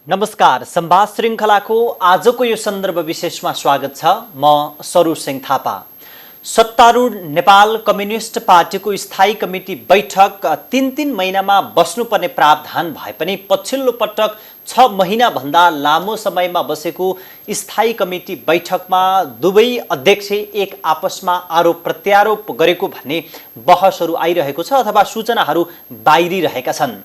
नमस्कार, संवाद श्रृङ्खलाको आजको यो सन्दर्भ विशेषमा स्वागत छ। म सरू सिंह थापा। सत्तारूढ नेपाल कम्युनिस्ट पार्टीको स्थायी कमिटी बैठक 3-3 महिनामा बस्नुपर्ने प्रावधान भए पनि पछिल्लो पटक 6 महिनाभन्दा लामो समयमा बसेको स्थायी कमिटी बैठकमा दुवै अध्यक्ष एक आपसमा आरोप प्रत्यारोप गरेको भन्ने बहसहरू आइरहेको छ अथवा सूचनाहरू बाहिरिरहेका छन्।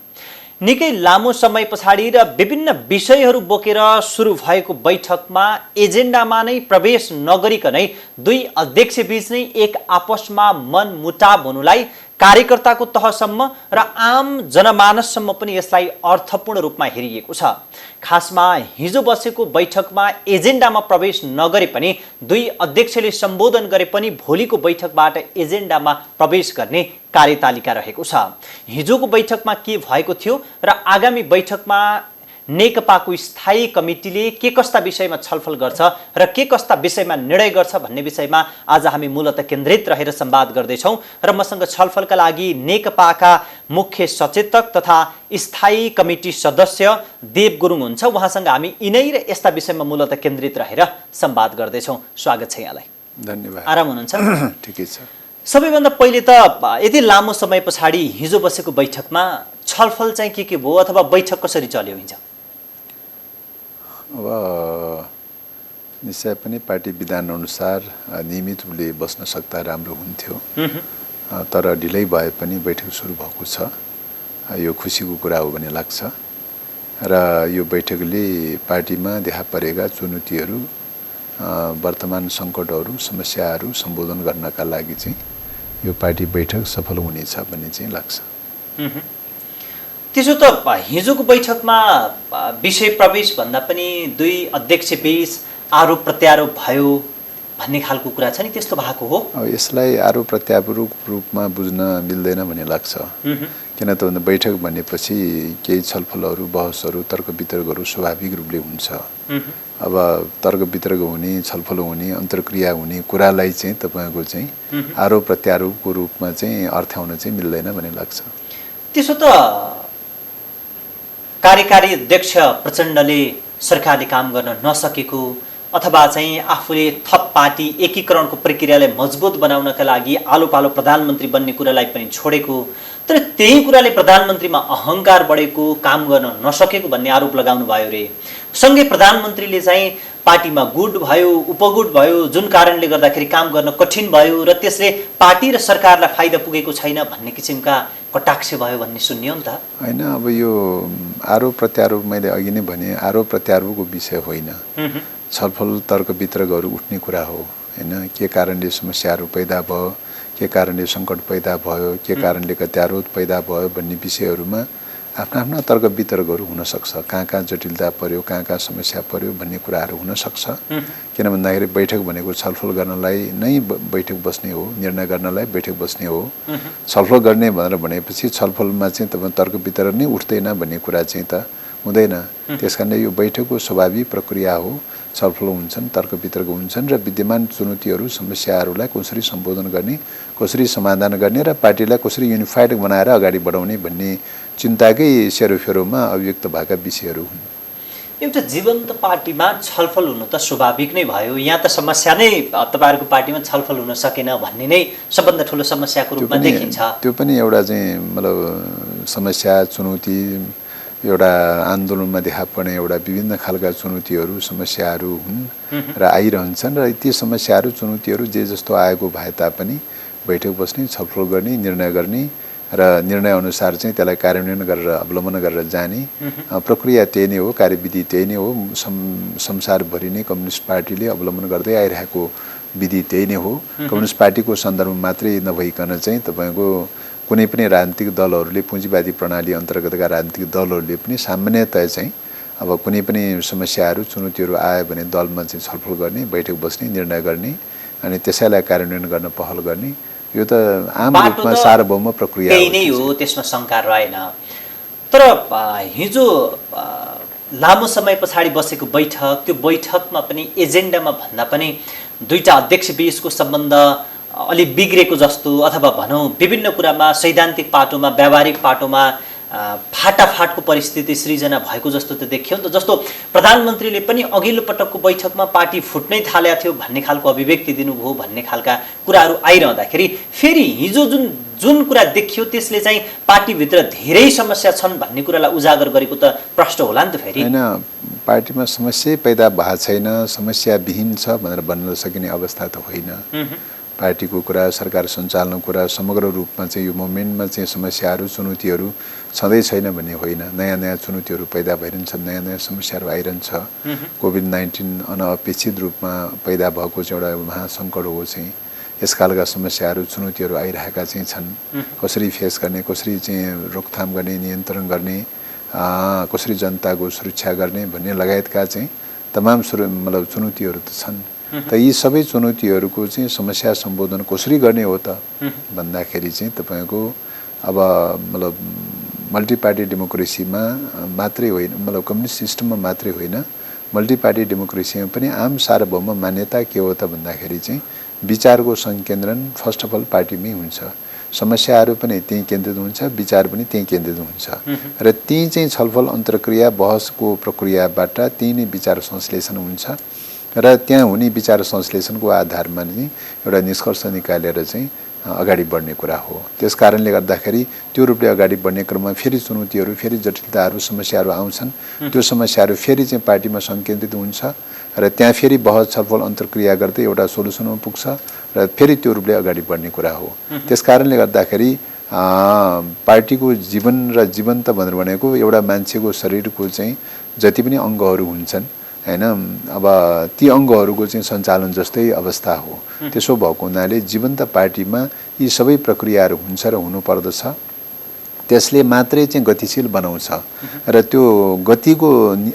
निकै लामो समय पछाडि र विभिन्न विषयहरू बोकेर सुरु भएको बैठकमा एजेन्डामा नै प्रवेश नगरिकनै दुई अध्यक्षबीच नै एक आपसमा मनमुटाव हुनुलाई कार्यकर्ताको तहसम्म र आम जनमानससम्म पनि यसलाई अर्थपूर्ण रूपमा हेरिएको छ। खासमा हिजो बसेको बैठकमा एजेन्डामा प्रवेश नगरे पनि दुई अध्यक्षले सम्बोधन गरे पनि भोलिको बैठकबाट एजेन्डामा प्रवेश गर्ने कार्यतालिका रहेको छ। हिजोको बैठकमा के भएको थियो र आगामी बैठकमा नेकपाको स्थायी कमिटीले के कस्ता विषयमा छलफल गर्छ र के कस्ता विषयमा निर्णय गर्छ भन्ने विषयमा आज हामी मूलतः केन्द्रित रहेर संवाद गर्दैछौँ र मसँग छलफलका लागि नेकपाका मुख्य सचेतक तथा स्थायी कमिटी सदस्य देव गुरुङ हुन्छ। उहाँसँग हामी यिनै र यस्ता विषयमा मूलतः केन्द्रित रहेर संवाद गर्दैछौँ। स्वागत छ यहाँलाई। धन्यवाद। आराम हुनुहुन्छ? ठिकै छ। सबैभन्दा पहिले त यति लामो समय पछाडि हिजो बसेको बैठकमा छलफल चाहिँ के भयो अथवा बैठक कसरी चल्यो हिजो? अब निश्चय पनि पार्टी विधान अनुसार नियमित रूपले बस्न सक्दा राम्रो हुन्थ्यो, तर ढिलै भए पनि बैठक सुरु भएको छ। यो खुसीको कुरा हो भन्ने लाग्छ र यो बैठकले पार्टीमा देखा परेका चुनौतीहरू, वर्तमान सङ्कटहरू, समस्याहरू सम्बोधन गर्नका लागि चाहिँ यो पार्टी बैठक सफल हुनेछ भन्ने चाहिँ लाग्छ। त्यसो त हिजोको बैठकमा विषय प्रवेश भन्दा पनि दुई अध्यक्ष बीच आरोप प्रत्यारोप भयो भन्ने खालको कुरा छ नि, त्यस्तो भएको हो? यसलाई आरोप प्रत्यारोप रूपमा बुझ्न मिल्दैन भन्ने लाग्छ। किन त भन्दा बैठक भनेपछि केही छलफलहरू, बहसहरू, तर्क वितर्कहरू स्वाभाविक रूपले हुन्छ। अब तर्क वितर्क हुने, छलफल हुने, अन्तर्क्रिया हुने कुरालाई चाहिँ तपाईँको चाहिँ आरोप प्रत्यारोपको रूपमा चाहिँ अर्थ्याउन चाहिँ मिल्दैन भन्ने लाग्छ। त्यसो त कार्यकारी अध्यक्ष प्रचण्डले सरकारले काम गर्न नसकेको अथवा चाहिँ आफूले थप पार्टी एकीकरणको प्रक्रियालाई मजबुत बनाउनका लागि आलो पालो प्रधानमन्त्री बन्ने कुरालाई पनि छोडेको, तर त्यही कुराले प्रधानमन्त्रीमा अहङ्कार बढेको, काम गर्न नसकेको भन्ने आरोप लगाउनु भयो रे। सँगै प्रधानमन्त्रीले चाहिँ पार्टीमा गुट भयो, उपगुट भयो, जुन कारणले गर्दाखेरि काम गर्न कठिन भयो र त्यसले पार्टी र सरकारलाई फाइदा पुगेको छैन भन्ने किसिमका कटाक्ष भयो भन्ने सुन्यो नि त। होइन, अब यो आरोप प्रत्यारोप मैले अघि नै भने आरोप प्रत्यारोपको विषय होइन, छलफल तर्क वितर्कहरू उठ्ने कुरा हो। होइन, के कारणले समस्याहरू पैदा भयो, के कारणले सङ्कट पैदा भयो, के कारणले गत्यारोध पैदा भयो भन्ने विषयहरूमा आफ्ना आफ्ना तर्क वितर्कहरू हुनसक्छ। कहाँ कहाँ जटिलता पर्यो, कहाँ कहाँ समस्या पर्यो भन्ने कुराहरू हुनसक्छ। किन भन्दाखेरि बैठक भनेको छलफल गर्नलाई नै बैठक बस्ने हो, निर्णय गर्नलाई बैठक बस्ने हो। छलफल गर्ने भनेर भनेपछि छलफलमा चाहिँ तपाईँ तर्क वितर्क नै उठ्दैन भन्ने कुरा चाहिँ त हुँदैन। त्यस कारणले यो बैठकको स्वाभाविक प्रक्रिया हो। छलफल हुन्छन्, तर्क वितर्क हुन्छन् र विद्यमान चुनौतीहरू, समस्याहरूलाई कसरी सम्बोधन गर्ने, कसरी समाधान गर्ने र पार्टीलाई कसरी युनिफाइड बनाएर अगाडि बढाउने भन्ने चिन्ताकै सेरोफेरोमा अभिव्यक्त भएका विषयहरू हुन्। एउटा जीवन्त पार्टीमा छलफल हुनु त स्वाभाविक नै भयो। यहाँ त समस्या नै तपाईँहरूको पार्टीमा छलफल हुन सकेन भन्ने नै सबभन्दा ठुलो समस्याको रूपमा देखिन्छ। त्यो पनि एउटा चाहिँ मतलब समस्या, चुनौती, एउटा आन्दोलनमा देखा पर्ने एउटा विभिन्न खालका चुनौतीहरू, समस्याहरू हुन् र आइरहन्छन् र ती समस्याहरू, चुनौतीहरू जे जस्तो आएको भए तापनि बैठक बस्ने, छलफल गर्ने, निर्णय गर्ने र निर्णय अनुसार चाहिँ त्यसलाई कार्यान्वयन गरेर अवलम्बन गरेर जाने प्रक्रिया त्यही नै हो, कार्यविधि त्यही नै हो। संसारभरि नै कम्युनिस्ट पार्टीले अवलम्बन गर्दै आइरहेको विधि त्यही नै हो। कम्युनिस्ट पार्टीको सन्दर्भमा मात्रै नभइकन चाहिँ तपाईँको कुनै पनि राजनीतिक दलहरूले, पुँजीवादी प्रणाली अन्तर्गतका राजनीतिक दलहरूले पनि सामान्यतया चाहिँ अब कुनै पनि समस्याहरू, चुनौतीहरू आयो भने दलमा चाहिँ छलफल गर्ने, बैठक बस्ने, निर्णय गर्ने अनि त्यसैलाई कार्यान्वयन गर्न पहल गर्ने, यो त आम रूपमा सार्वभौम प्रक्रिया त्यही नै हो, त्यसमा शङ्का रहेन। तर हिजो लामो समय पछाडि बसेको बैठक, त्यो बैठकमा पनि एजेन्डामा भन्दा पनि दुईटा अध्यक्ष बीचको सम्बन्ध अलि बिग्रेको जस्तो अथवा भनौँ विभिन्न कुरामा सैद्धान्तिक पाटोमा, व्यावहारिक पाटोमा फाटाफाटको परिस्थिति सृजना भएको जस्तो त देखियो नि त। जस्तो प्रधानमन्त्रीले पनि अघिल्लो पटकको बैठकमा पार्टी फुट्नै थालेको थियो भन्ने खालको अभिव्यक्ति दिनुभयो भन्ने खालका कुराहरू आइरहँदाखेरि फेरि हिजो जुन कुरा देखियो त्यसले चाहिँ पार्टीभित्र धेरै समस्या छन् भन्ने कुरालाई उजागर गरेको त प्रश्न होला नि त फेरि। हैन, पार्टीमा समस्या पैदा भएको छैन, समस्या विहीन छ भनेर भन्न सकिने अवस्था त होइन। पार्टीको कुरा, सरकार सञ्चालनको कुरा, समग्र रूपमा चाहिँ यो मोमेन्टमा चाहिँ समस्याहरू चुनौतीहरू छँदै छैन भन्ने होइन। नयाँ नयाँ चुनौतीहरू पैदा भइरहन्छन्, नयाँ नयाँ समस्याहरू आइरहन्छ। कोभिड-19 अनअपेक्षित रूपमा पैदा भएको चाहिँ एउटा महासङ्कट हो चाहिँ यसकालका समस्याहरू चुनौतीहरू आइरहेका चाहिँ छन्। कसरी फेस गर्ने, कसरी चाहिँ रोकथाम गर्ने, नियन्त्रण गर्ने, कसरी जनताको सुरक्षा गर्ने भन्ने लगायतका चाहिँ तमाम मतलब चुनौतीहरू त छन्। त यी सबै चुनौतीहरूको चाहिँ समस्या सम्बोधन कसरी गर्ने हो त भन्दाखेरि चाहिँ तपाईँको अब मतलब मल्टी पार्टी डेमोक्रेसीमा मात्रै होइन, मतलब कम्युनिस्ट सिस्टममा मात्रै होइन, मल्टी पार्टी डेमोक्रेसीमा पनि आम सार्वभौम मान्यता के हो त भन्दाखेरि चाहिँ विचारको संकेन्द्रण फर्स्ट अफ अल पार्टीमै हुन्छ। समस्याहरू पनि त्यहीँ केन्द्रित हुन्छ, विचार पनि त्यहीँ केन्द्रित हुन्छ र त्यहीँ चाहिँ छलफल अन्तर्क्रिया बहसको प्रक्रियाबाट त्यहीँ नै विचार संश्लेषण हुन्छ र त्यहाँ हुने विचार संश्लेषणको आधारमा नै एउटा निष्कर्ष निकालेर चाहिँ अगाडि बढ्ने कुरा हो। त्यस कारणले गर्दाखेरि त्यो रूपले अगाडि बढ्ने क्रममा फेरि चुनौतीहरू, फेरि जटिलताहरू, समस्याहरू आउँछन्। त्यो समस्याहरू फेरि चाहिँ पार्टीमा संकेन्द्रित हुन्छ र त्यहाँ फेरि बहस छलफल अन्तर्क्रिया गर्दै एउटा सोलुसनमा पुग्छ र फेरि त्यो रूपले अगाडि बढ्ने कुरा हो। त्यस कारणले गर्दाखेरि पार्टीको जीवन र जीवन्त भनेर भनेको एउटा मान्छेको शरीरको चाहिँ जति पनि अङ्गहरू हुन्छन् हैन, अब ती अङ्गहरूको चाहिँ सञ्चालन जस्तै अवस्था हो। त्यसो भएको हुनाले जीवन्त पार्टीमा यी सबै प्रक्रियाहरू हुन्छ र हुनुपर्दछ। त्यसले मात्रै चाहिँ गतिशील बनाउँछ र त्यो गतिको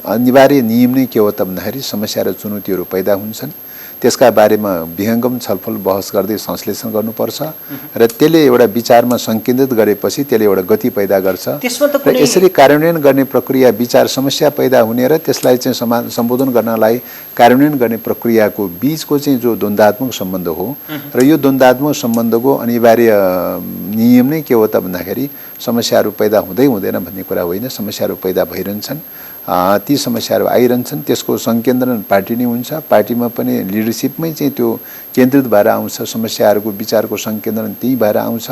अनिवार्य नियम नै के हो त भन्दाखेरि समस्या र चुनौतीहरू पैदा हुन्छन्, त्यसका बारेमा विहङ्गम छलफल बहस गर्दै संश्लेषण गर्नुपर्छ र त्यसले एउटा विचारमा संकेन्द्रित गरेपछि त्यसले एउटा गति पैदा गर्छ र यसरी कार्यान्वयन गर्ने प्रक्रिया विचार समस्या पैदा हुने र त्यसलाई चाहिँ सम्बोधन गर्नलाई कार्यान्वयन गर्ने प्रक्रियाको बीचको चाहिँ जो द्वन्द्वात्मक सम्बन्ध हो र यो द्वन्द्वात्मक सम्बन्धको अनिवार्य नियम नै के हो त भन्दाखेरि समस्याहरू पैदा हुँदै हुँदैन भन्ने कुरा होइन, समस्याहरू पैदा भइरहन्छन्। ती समस्याहरू आइरहन्छन्, त्यसको संकेन्द्रण पार्टी नै हुन्छ। पार्टीमा पनि लिडरसिपमै चाहिँ त्यो केन्द्रित भएर आउँछ, समस्याहरूको विचारको संकेन्द्रण त्यही भएर आउँछ।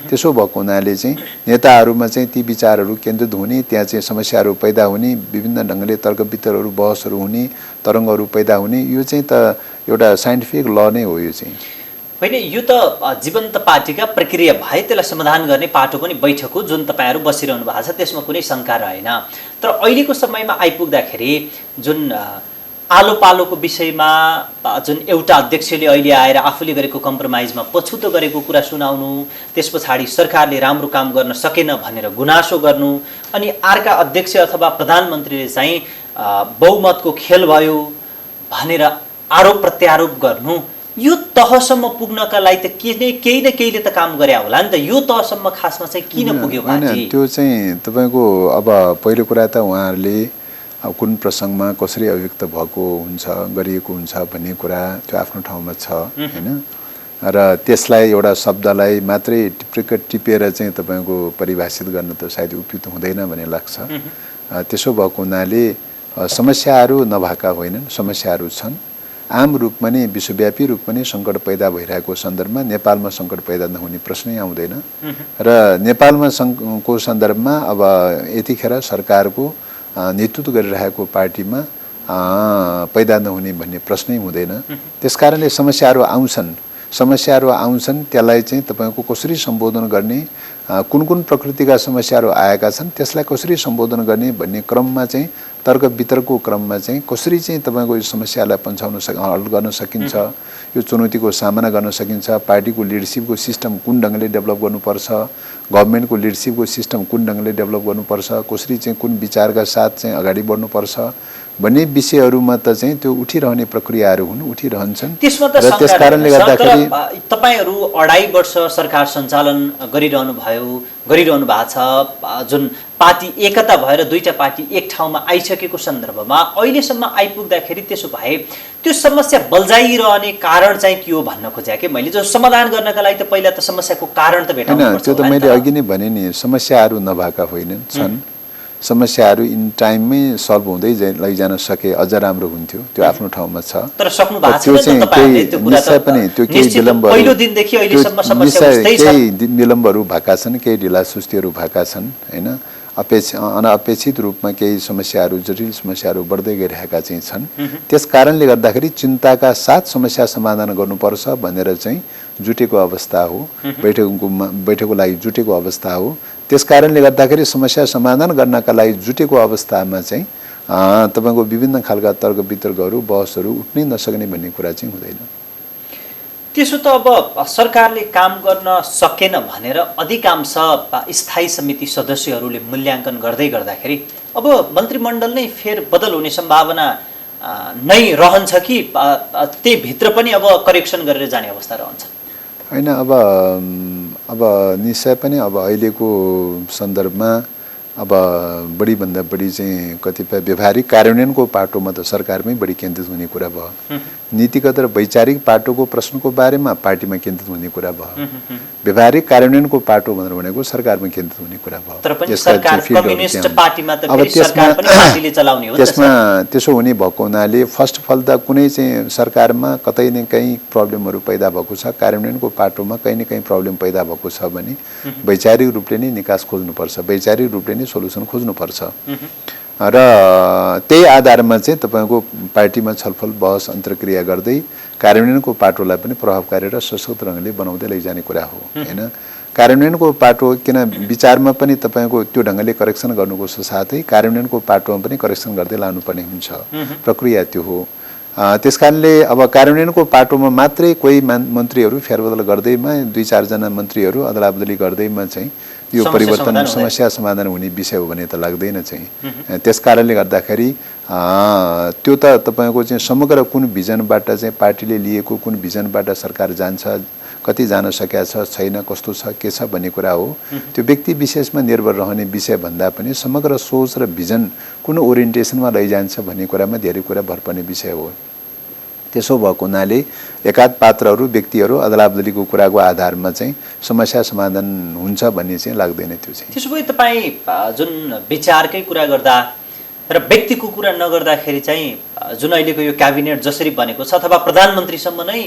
त्यसो भएको हुनाले चाहिँ नेताहरूमा चाहिँ ती विचारहरू केन्द्रित हुने, त्यहाँ चाहिँ समस्याहरू पैदा हुने, विभिन्न ढङ्गले तर्क वितर्कहरू बहसहरू हुने, तरङ्गहरू पैदा हुने, यो चाहिँ त एउटा साइन्टिफिक ल नै हो। यो चाहिँ होइन, यो त जीवन्त पार्टीका प्रक्रिया भए त्यसलाई समाधान गर्ने पाटोको नि बैठक हो जुन तपाईँहरू बसिरहनु भएको छ, त्यसमा कुनै शङ्का रहेन। तर अहिलेको समयमा आइपुग्दाखेरि जुन आलो पालोको विषयमा जुन एउटा अध्यक्षले अहिले आएर आफूले गरेको कम्प्रोमाइजमा पछुतो गरेको कुरा सुनाउनु, त्यस पछाडि सरकारले राम्रो काम गर्न सकेन भनेर गुनासो गर्नु, अनि अर्का अध्यक्ष अथवा प्रधानमन्त्रीले चाहिँ बहुमतको खेल भयो भनेर आरोप प्रत्यारोप गर्नु, यो तहसम्म पुग्नका लागि त केही न केहीले त काम गरे होला नि त। यो तहसम्म खासमा चाहिँ किन पुग्यो पार्टी? त्यो चाहिँ तपाईँको अब पहिलो कुरा त उहाँहरूले अब कुन प्रसङ्गमा कसरी अभिव्यक्त भएको हुन्छ, गरिएको हुन्छ भन्ने कुरा त्यो आफ्नो ठाउँमा छ हैन, र त्यसलाई एउटा शब्दलाई मात्रै टिपेर चाहिँ तपाईँको परिभाषित गर्न त सायद उपयुक्त हुँदैन भन्ने लाग्छ। त्यसो भएको हुनाले समस्याहरू नभएका होइनन्, समस्याहरू छन्। आम रूपमा नै विश्वव्यापी रूपमा नै सङ्कट पैदा भइरहेको सन्दर्भमा नेपालमा सङ्कट पैदा नहुने प्रश्नै आउँदैन र नेपालमा को सन्दर्भमा अब यतिखेर सरकारको नेतृत्व गरिरहेको पार्टीमा पैदा नहुने भन्ने प्रश्नै हुँदैन। त्यसकारणले समस्याहरू आउँछन्, त्यसलाई चाहिँ तपाईँको कसरी सम्बोधन गर्ने, कुन कुन प्रकृतिका समस्याहरू आएका छन् त्यसलाई कसरी सम्बोधन गर्ने भन्ने क्रममा चाहिँ तर्क वितर्कको क्रममा चाहिँ कसरी चाहिँ तपाईँको यो समस्यालाई हल गर्न सकिन्छ, यो चुनौतीको सामना गर्न सकिन्छ, पार्टीको लिडरसिपको सिस्टम कुन ढङ्गले डेभलप गर्नुपर्छ, गभर्मेन्टको लिडरसिपको सिस्टम कुन ढङ्गले डेभलप गर्नुपर्छ, कसरी चाहिँ कुन विचारका साथ चाहिँ अगाडि बढ्नुपर्छ भन्ने विषयहरूमा त चाहिँ त्यो उठिरहने प्रक्रियाहरू हुन्, उठिरहन्छन्। र त्यस कारणले गर्दाखेरि तपाईहरू 2.5 वर्ष सरकार सञ्चालन गरिरहनु भएको छ, जुन पार्टी एकता भएर दुईटा पार्टी एक ठाउँमा आइसकेको सन्दर्भमा अहिलेसम्म आइपुग्दाखेरि त्यसो भए त्यो समस्या बल्झाइरहने कारण चाहिँ के हो भन्न खोजेँ कि मैले जो समाधान गर्नका लागि त पहिला त समस्याको कारण त भेटाउनु पर्छ। त्यो त मैले अघि नै भने नि, समस्याहरू नभएका होइनन्, छन्। समस्याहरू इन टाइममै सल्भ हुँदै लैजान सके अझ राम्रो हुन्थ्यो, त्यो आफ्नो ठाउँमा छ। तर सक्नु भएको छैन त तपाईहरुले त्यो कुरा त पनि त्यो केही विलम्ब पहिलो दिनदेखि अहिलेसम्म समस्या उस्तै छ। केही विलम्बहरू भएका छन्, केही ढिलासुस्तीहरू भएका छन् हैन। अनअपेक्षित रूपमा केही समस्याहरू, जटिल समस्याहरू बढ्दै गइरहेका चाहिँ छन्। त्यस कारणले गर्दाखेरि चिन्ताका साथ समस्या समाधान गर्नुपर्छ भनेर चाहिँ जुटेको अवस्था हो, बैठकको लागि जुटेको अवस्था हो। त्यस कारणले गर्दाखेरि समस्या समाधान गर्नका लागि जुटेको अवस्थामा चाहिँ तपाईको विभिन्न खालका तर्क वितर्कहरू, बहसहरू उठ्नै नसक्ने भन्ने कुरा चाहिँ हुँदैन। त्यसो त अब सरकारले काम गर्न सकेन भनेर अधिकांश स्थायी समिति सदस्यहरूले मूल्याङ्कन गर्दै गर्दाखेरि अब मन्त्रीमण्डल नै फेरबदल हुने सम्भावना नै रहन्छ कि त्यही भित्र पनि अब करेक्सन गरेर जाने अवस्था रहन्छ? हैन, अब निश्चय पनि अब अहिलेको सन्दर्भमा अब बढीभन्दा बढी चाहिँ कतिपय व्यवहारिक कार्यान्वयनको पाटोमा त सरकारमै बढी केन्द्रित हुने कुरा भयो। नीतिगत र वैचारिक पाटोको प्रश्नको बारेमा पार्टीमा केन्द्रित हुने कुरा भयो। व्यवहारिक कार्यान्वयनको पाटो भनेर भनेको सरकारमा केन्द्रित हुने कुरा भयो। तर पनि सरकार कम्युनिस्ट पार्टीमा त फेरि सरकार पनि पार्टीले चलाउने हो नि त। त्यसमा त्यसो हुने भएको हुनाले फर्स्ट अफ अल त कुनै चाहिँ सरकारमा कतै न कहीँ प्रब्लमहरू पैदा भएको छ, कार्यान्वयनको पाटोमा कहीँ न कहीँ प्रब्लम पैदा भएको छ भने वैचारिक रूपले नै निकास खोज्नुपर्छ, वैचारिक रूपले नै सोलुसन खोज्नुपर्छ। र त्यही आधारमा चाहिँ तपाईको पार्टीमा छलफल बहस अन्तर्क्रिया गर्दै कार्यान्वयनको पाटोलाई पनि प्रभावकारी र सशक्त ढङ्गले बनाउँदै लैजाने कुरा हो हैन। कार्यान्वयनको पाटो किन विचारमा पनि तपाईको त्यो ढङ्गले करेक्सन गर्नुको साथै कार्यान्वयनको पाटोमा पनि करेक्सन गर्दै लानुपर्ने हुन्छ, प्रक्रिया त्यो हो। त्यसकारणले अब कार्यान्वयनको पाटोमा मात्रै कोही मन्त्रीहरू फेरबदल गर्दैमा, 2-4 जना मन्त्रीहरू अदलाबदली गर्दैमा चाहिँ यो परिवर्तन समस्या समाधान हुने विषय हो भने त लाग्दैन चाहिँ। त्यसकारणले गर्दाखेरि त्यो त तपाईको चाहिँ समग्र कुन भिजनबाट चाहिँ पार्टीले लिएको कुन भिजनबाट सरकार जान्छ, कति जान सकेका छ छैन, कस्तो छ के छ भन्ने कुरा हो। त्यो व्यक्ति विशेषमा निर्भर रहने विषय भन्दा पनि समग्र सोच र भिजन कुन ओरिएन्टेसनमा लैजान्छ भन्ने कुरामा धेरै कुरा भर पर्ने विषय हो। त्यसो भएको हुनाले एकाध पात्रहरू, व्यक्तिहरू अदलाबदलीको कुराको आधारमा चाहिँ समस्या समाधान हुन्छ भन्ने चाहिँ लाग्दैन। त्यो चाहिँ त्यसो भए तपाईँ जुन विचारकै कुरा गर्दा र व्यक्तिको कुरा नगर्दाखेरि चाहिँ जुन अहिलेको यो क्याबिनेट जसरी बनेको छ अथवा प्रधानमन्त्रीसम्म नै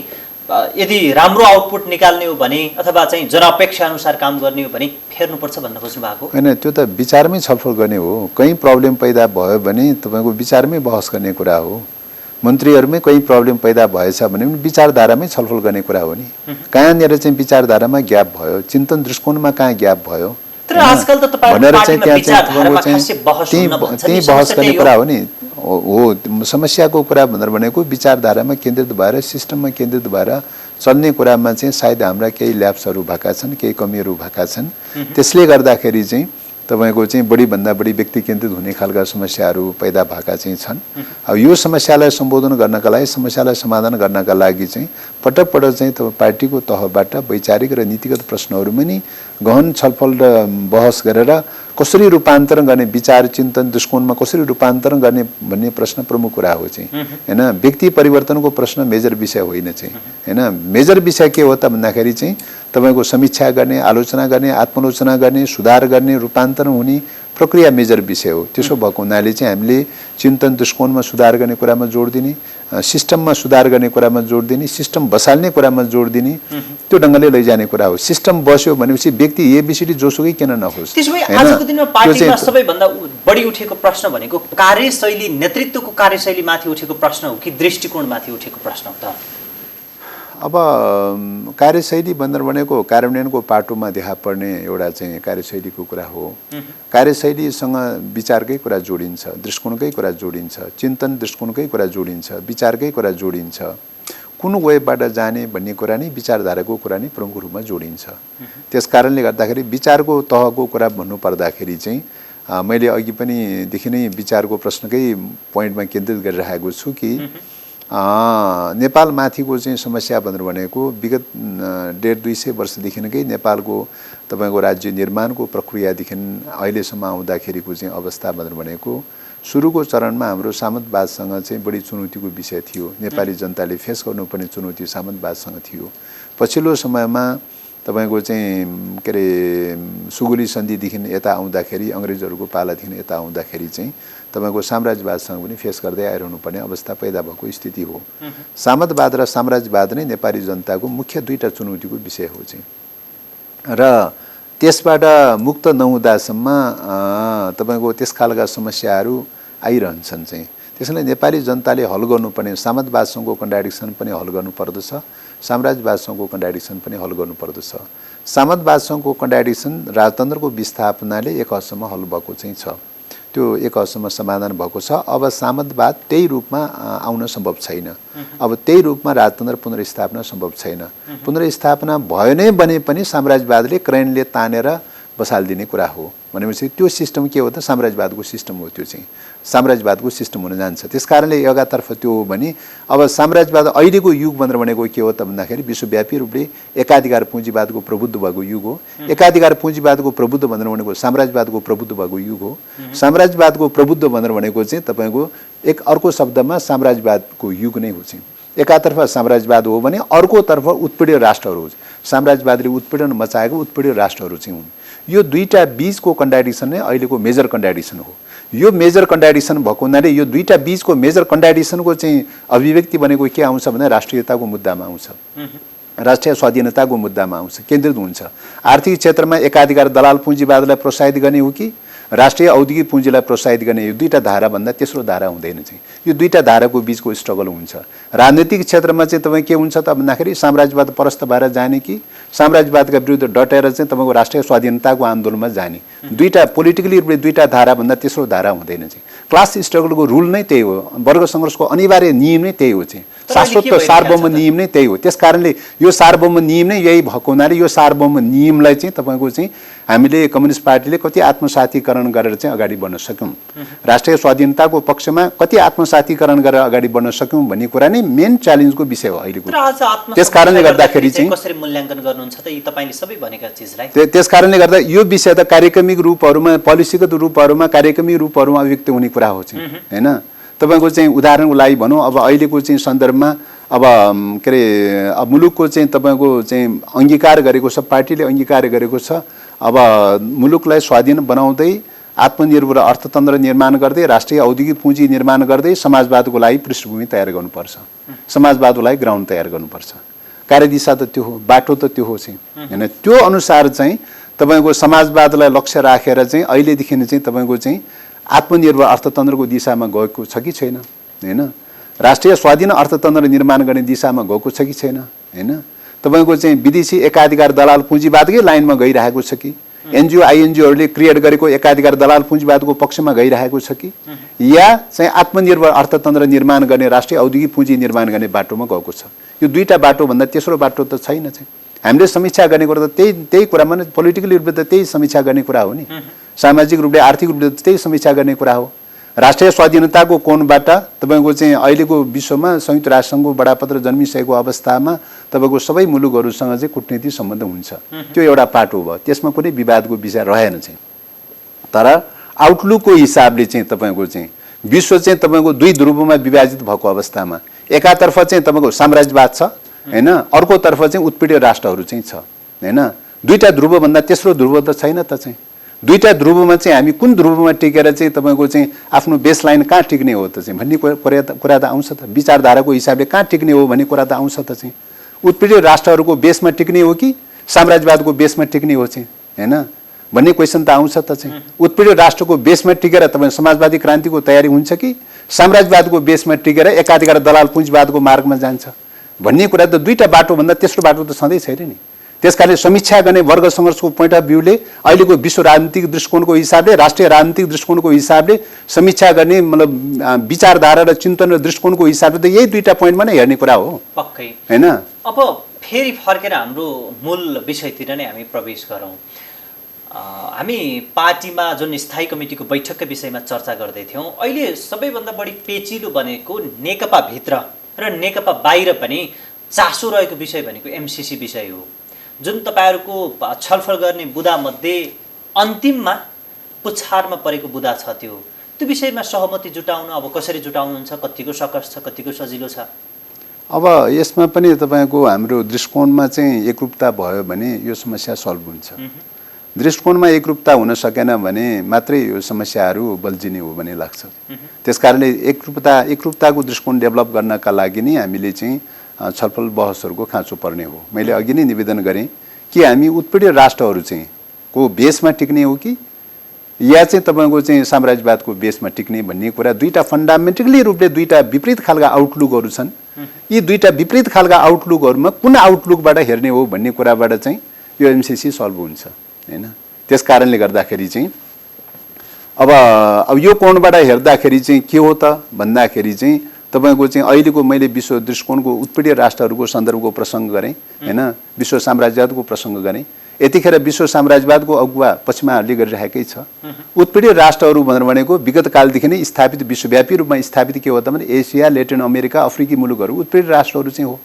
यदि राम्रो आउटपुट निकाल्ने हो भने अथवा चाहिँ जनअपेक्षा अनुसार काम गर्ने हो भने फेर्नुपर्छ भन्न खोज्नु भएको हैन। त्यो त विचारमै छलफल गर्ने हो। कहीँ प्रब्लम पैदा भयो भने तपाईको विचारमै बहस गर्ने कुरा हो। मन्त्रीहरूमै कहीँ प्रब्लम पैदा भएछ भने विचारधारामै छलफल गर्ने कुरा हो नि। कहाँनिर चाहिँ विचारधारामा ग्याप भयो, चिन्तन दृष्टिकोणमा कहाँ ग्याप भयो तर आजकल त भनेर चाहिँ त्यही बहस गर्ने कुरा हो नि। हो, समस्याको कुरा भनेर भनेको विचारधारामा केन्द्रित भएर, सिस्टममा केन्द्रित भएर चल्ने कुरामा चाहिँ सायद हाम्रा केही ल्याप्सहरू भएका छन्, केही कमीहरू भएका छन्। त्यसले गर्दाखेरि चाहिँ तपाईको चाहिँ बढीभन्दा बढी व्यक्ति केन्द्रित हुने खालका समस्याहरू पैदा भएका चाहिँ छन्। अब यो समस्यालाई सम्बोधन गर्नका लागि, समस्यालाई समाधान गर्नका लागि चाहिँ पटक पटक चाहिँ पार्टीको तहबाट वैचारिक र नीतिगत प्रश्नहरूमा नि गहन छलफल र बहस गरेर कसरी रूपान्तरण गर्ने, विचार चिन्तन दृष्टिकोणमा कसरी रूपान्तरण गर्ने भन्ने प्रश्न प्रमुख कुरा हो चाहिँ हैन। व्यक्ति परिवर्तनको प्रश्न मेजर विषय होइन चाहिँ हैन। मेजर विषय के हो त भन्दाखेरि चाहिँ तपाईको समीक्षा गर्ने, आलोचना गर्ने, आत्मालोचना गर्ने, सुधार गर्ने, रूपान्तरण हुने प्रक्रिया मेजर विषय हो। त्यसो भएको हुनाले चाहिँ हामीले चिन्तन दृष्टिकोणमा सुधार गर्ने कुरामा जोड दिने, सिस्टममा सुधार गर्ने कुरामा जोड दिने, सिस्टम बसाल्ने कुरामा जोड दिने, त्यो ढङ्गले लैजाने कुरा हो। सिस्टम बस्यो भनेपछि व्यक्ति एबिसिडी जोसुकै किन नहोस्। त्यसोभए आजको दिनमा पार्टीमा सबैभन्दा बढी उठेको प्रश्न भनेको कार्यशैली, नेतृत्वको कार्यशैलीमाथि उठेको प्रश्न हो कि दृष्टिकोणमाथि उठेको प्रश्न हो त? अब कार्यशैली भनेर भनेको कार्यान्वयनको पाटोमा देखा पर्ने एउटा चाहिँ कार्यशैलीको कुरा हो। कार्यशैलीसँग विचारकै कुरा जोडिन्छ, दृष्टिकोणकै कुरा जोडिन्छ, चिन्तन दृष्टिकोणकै कुरा जोडिन्छ, विचारकै कुरा जोडिन्छ। कुन वेबाट जाने भन्ने कुरा नै विचारधाराको कुरा नै प्रमुख रूपमा जोडिन्छ। त्यस कारणले गर्दाखेरि विचारको तहको कुरा भन्नु पर्दाखेरि चाहिँ मैले अघि पनि देखि नै विचारको प्रश्नकै पोइन्टमा केन्द्रित गरिरहेको छु कि नेपालमाथिको चाहिँ समस्या भनेर भनेको विगत 150-200 वर्षदेखिकै नेपालको तपाईँको राज्य निर्माणको प्रक्रियादेखि अहिलेसम्म आउँदाखेरिको चाहिँ अवस्था भनेर भनेको सुरुको चरणमा हाम्रो सामन्तवादसँग चाहिँ बढी चुनौतीको विषय थियो। नेपाली जनताले फेस गर्नुपर्ने चुनौती सामन्तवादसँग थियो। पछिल्लो समयमा तपाईँको चाहिँ के अरे सुगुली सन्धिदेखि यता आउँदाखेरि अङ्ग्रेजहरूको पालादेखि यता आउँदाखेरि चाहिँ तपाईँको साम्राज्यवादसँग पनि फेस गर्दै आइरहनु पर्ने अवस्था पैदा भएको स्थिति हो। सामन्तवाद र साम्राज्यवाद नै नेपाली जनताको मुख्य दुईटा चुनौतीको विषय हो चाहिँ र त्यसबाट मुक्त नहुँदासम्म तपाईँको त्यस खालका समस्याहरू आइरहन्छन् चाहिँ। त्यसैले नेपाली जनताले हल गर्नुपर्ने सामन्तवादसँगको कन्ट्राडिक्सन पनि हल गर्नुपर्दछ, साम्राज्यवादसँगको कन्ट्राडिक्सन पनि हल गर्नुपर्दछ। सामन्तवादसँगको कन्ट्राडिक्सन राजतन्त्रको विस्थापनाले एक हदसम्म हल भएको चाहिँ छ, त्यो एक हदसम्म समाधान भएको छ। अब सामन्तवाद त्यही रूपमा आउन सम्भव छैन। अब त्यही रूपमा राजतन्त्र पुनर्स्थापना सम्भव छैन। पुनर्स्थापना भयो नै भने पनि साम्राज्यवादले क्रेनले तानेर बसालिदिने कुरा हो। भनेपछि त्यो सिस्टम के हो त? साम्राज्यवादको सिस्टम हो। त्यो चाहिँ साम्राज्यवादको सिस्टम हुन जान्छ। त्यसकारणले एकातर्फ त्यो हो भने अब साम्राज्यवाद अहिलेको युग भनेर भनेको के हो त भन्दाखेरि विश्वव्यापी रूपले एकाधिकार पुँजीवादको प्रबुद्ध भएको युग हो। एकाधिकार पुँजीवादको प्रबुद्ध भनेर भनेको साम्राज्यवादको प्रबुद्ध भएको युग हो। साम्राज्यवादको प्रबुद्ध भनेर भनेको चाहिँ तपाईँको एक अर्को शब्दमा साम्राज्यवादको युग नै हो चाहिँ। एकातर्फ साम्राज्यवाद हो भने अर्कोतर्फ उत्पीडित राष्ट्रहरू हो। साम्राज्यवादले उत्पीडन मचाएको उत्पीडित राष्ट्रहरू चाहिँ हुन्। यो दुईटा बीचको कन्ट्राडिक्सन नै अहिलेको मेजर कन्ट्राडिक्सन हो। यो मेजर कन्ट्राडिक्सन भएको हुनाले यो दुईटा बीचको मेजर कन्ट्राडिक्सनको चाहिँ अभिव्यक्ति भनेको के आउँछ भने राष्ट्रियताको मुद्दामा आउँछ, राष्ट्रिय स्वाधीनताको मुद्दामा आउँछ, केन्द्रित हुन्छ। आर्थिक क्षेत्रमा एकाधिकार दलाल पुँजीवादलाई प्रोत्साहित गर्ने हो कि राष्ट्रिय औद्योगिक पुँजीलाई प्रोत्साहित गर्ने? यो दुईटा धाराभन्दा तेस्रो धारा हुँदैन चाहिँ। यो दुईटा धाराको बीचको स्ट्रगल हुन्छ। राजनीतिक क्षेत्रमा चाहिँ तपाईँ के हुन्छ त भन्दाखेरि साम्राज्यवाद परस्त भएर जाने कि साम्राज्यवादका विरुद्ध डटेर चाहिँ तपाईँको राष्ट्रिय स्वाधीनताको आन्दोलनमा जाने? दुईटा पोलिटिकली रूपले दुईटा धाराभन्दा तेस्रो धारा हुँदैन चाहिँ। क्लास स्ट्रगलको रुल नै त्यही हो। वर्ग सङ्घर्षको अनिवार्य नियम नै त्यही हो चाहिँ। शाश्वत सार्वभौम नियम नै त्यही हो। त्यसकारणले यो सार्वभौम नियम नै यही भएको हुनाले यो सार्वभौम नियमलाई चाहिँ तपाईँको चाहिँ हामीले कम्युनिस्ट पार्टीले कति आत्मसातीकरण गरेर चाहिँ अगाडि बढ्न सक्यौँ, राष्ट्रिय स्वाधीनताको पक्षमा कति आत्मसातीकरण गरेर अगाडि बढ्न सक्यौँ भन्ने कुरा नै मेन च्यालेन्जको विषय हो अहिलेको। त्यसकारणले गर्दाखेरि चाहिँ कसरी मूल्याङ्कन गर्नुहुन्छ त यी तपाईले सबै भनेका चिजलाई? त्यसकारणले गर्दा यो विषय त कार्यक्रमिक रूपहरूमा, पोलिसीगत रूपहरूमा, कार्यक्रमिक रूपहरूमा अभिव्यक्त हुने कुरा हो चाहिँ हैन। तपाईँको चाहिँ उदाहरणको लागि भनौँ, अब अहिलेको चाहिँ सन्दर्भमा अब के अरे अब मुलुकको चाहिँ तपाईँको चाहिँ अङ्गीकार गरेको छ, पार्टीले अङ्गीकार गरेको छ। अब मुलुकलाई स्वाधीन बनाउँदै आत्मनिर्भर अर्थतन्त्र निर्माण गर्दै राष्ट्रिय औद्योगिक पुँजी निर्माण गर्दै समाजवादको लागि पृष्ठभूमि तयार गर्नुपर्छ, समाजवादको लागि ग्राउन्ड तयार गर्नुपर्छ। कार्यदिशा त त्यो हो, बाटो त त्यो हो चाहिँ हैन। त्यो अनुसार चाहिँ तपाईँको समाजवादलाई लक्ष्य राखेर चाहिँ अहिलेदेखि चाहिँ तपाईँको चाहिँ आत्मनिर्भर अर्थतन्त्रको दिशामा गएको छ कि छैन हैन? राष्ट्रिय स्वाधीन अर्थतन्त्र निर्माण गर्ने दिशामा गएको छ कि छैन हैन? तपाईँको चाहिँ विदेशी एकाधिकार दलाल पुँजीवादकै लाइनमा गइरहेको छ कि? एनजिओ आइएनजिओहरूले क्रिएट गरेको एकाधिकार दलाल पुँजीवादको पक्षमा गइरहेको छ कि? या चाहिँ आत्मनिर्भर अर्थतन्त्र निर्माण गर्ने राष्ट्रिय औद्योगिक पुँजी निर्माण गर्ने बाटोमा गएको छ? यो दुईटा बाटोभन्दा तेस्रो बाटो त छैन चाहिँ। हामीले समीक्षा गर्ने कुरा त त्यही कुरामा नै, पोलिटिकली रूपले त त्यही समीक्षा गर्ने कुरा हो नि, सामाजिक रूपले आर्थिक रूपले त त्यही समीक्षा गर्ने कुरा हो। राष्ट्रिय स्वाधीनताको कोणबाट तपाईँको चाहिँ अहिलेको विश्वमा संयुक्त राष्ट्रसङ्घको बडापत्र जन्मिसकेको अवस्थामा तपाईँको सबै मुलुकहरूसँग चाहिँ कूटनीतिक सम्बन्ध हुन्छ। त्यो एउटा पाटो भयो, त्यसमा कुनै विवादको विषय रहेन चाहिँ। तर आउटलुकको हिसाबले चाहिँ तपाईँको चाहिँ विश्व चाहिँ तपाईँको दुई ध्रुवमा विभाजित भएको अवस्थामा एकातर्फ चाहिँ तपाईँको साम्राज्यवाद छ हैन, अर्कोतर्फ चाहिँ उत्पीडित राष्ट्रहरू चाहिँ छ हैन। दुईटा ध्रुवभन्दा तेस्रो ध्रुव त छैन त चाहिँ। दुईटा ध्रुवमा चाहिँ हामी कुन ध्रुवमा टिकेर चाहिँ तपाईँको चाहिँ आफ्नो बेसलाइन कहाँ टिक्ने हो त चाहिँ भन्ने कुरा त आउँछ त। विचारधाराको हिसाबले कहाँ टिक्ने हो भन्ने कुरा त आउँछ त चाहिँ। उत्पीडित राष्ट्रहरूको बेसमा टिक्ने हो कि साम्राज्यवादको बेसमा टिक्ने हो चाहिँ हैन भन्ने क्वेसन त आउँछ त चाहिँ। उत्पीडित राष्ट्रको बेसमा टिकेर तपाईँ समाजवादी क्रान्तिको तयारी हुन्छ कि साम्राज्यवादको बेसमा टिकेर एकाधिकार दलाल पुँजीवादको मार्गमा जान्छ भन्ने कुरा त दुईटा बाटोभन्दा तेस्रो बाटो त सधैँ छैन नि। त्यसकारणले समीक्षा गर्ने वर्ग सङ्घर्षको पोइन्ट अफ भ्यूले अहिलेको विश्व राजनीतिक दृष्टिकोणको हिसाबले, राष्ट्रिय राजनीतिक दृष्टिकोणको हिसाबले समीक्षा गर्ने मतलब विचारधारा र चिन्तन र दृष्टिकोणको हिसाबले त यही दुईटा पोइन्टमा नै हेर्ने कुरा हो पक्कै हैन। अब फेरि फर्केर हाम्रो मूल विषयतिर नै हामी प्रवेश गरौँ। हामी पार्टीमा जुन स्थायी कमिटीको बैठकका विषयमा चर्चा गर्दै थियौँ, अहिले सबैभन्दा बढी पेचिलो बनेको नेकपा भित्र र नेकपा बाहिर पनि चासो रहेको विषय भनेको एमसीसी विषय हो, जुन तपाईँहरूको छलफल गर्ने बुदामध्ये अन्तिममा पुछारमा परेको बुदा छ। त्यो विषयमा सहमति जुटाउन अब कसरी जुटाउनुहुन्छ? कतिको सकस छ, कतिको सजिलो छ? अब यसमा पनि तपाईँको हाम्रो दृष्टिकोणमा चाहिँ एकरूपता भयो भने यो समस्या सल्भ हुन्छ। दृष्टिकोणमा एकरूपता हुन सकेन भने मात्रै यो समस्याहरू बल्झिने हो भन्ने लाग्छ। त्यसकारणले एकरूपताको दृष्टिकोण डेभलप गर्नका लागि नै हामीले चाहिँ छलफल बहसहरूको खाँचो पर्ने हो। मैले अघि नै निवेदन गरेँ कि हामी उत्पीडित राष्ट्रहरू चाहिँ को बेसमा टिक्ने हो कि या चाहिँ तपाईँको चाहिँ साम्राज्यवादको बेसमा टिक्ने भन्ने कुरा दुईटा फन्डामेन्टली रूपले दुईटा विपरीत खालका आउटलुकहरू छन्। यी दुईटा विपरीत खालका आउटलुकहरूमा कुन आउटलुकबाट हेर्ने हो भन्ने कुराबाट चाहिँ यो एमसीसी सल्भ हुन्छ हैन। त्यस कारणले गर्दाखेरि चाहिँ अब यो कोणबाट हेर्दाखेरि चाहिँ के हो त भन्दाखेरि चाहिँ तपाईँको चाहिँ अहिलेको मैले विश्व दृष्टिकोणको उत्पीडित राष्ट्रहरूको सन्दर्भको प्रसङ्ग गरेँ हैन, विश्व साम्राज्यवादको प्रसङ्ग गरेँ। यतिखेर विश्व साम्राज्यवादको अगुवा पश्चिमाहरूले गरिरहेकै छ। उत्पीडित राष्ट्रहरू भनेको विगत कालदेखि नै स्थापित विश्वव्यापी रूपमा स्थापित के हो त भने एसिया, ल्याटिन अमेरिका, अफ्रिकी मुलुकहरू उत्पीडित राष्ट्रहरू चाहिँ हो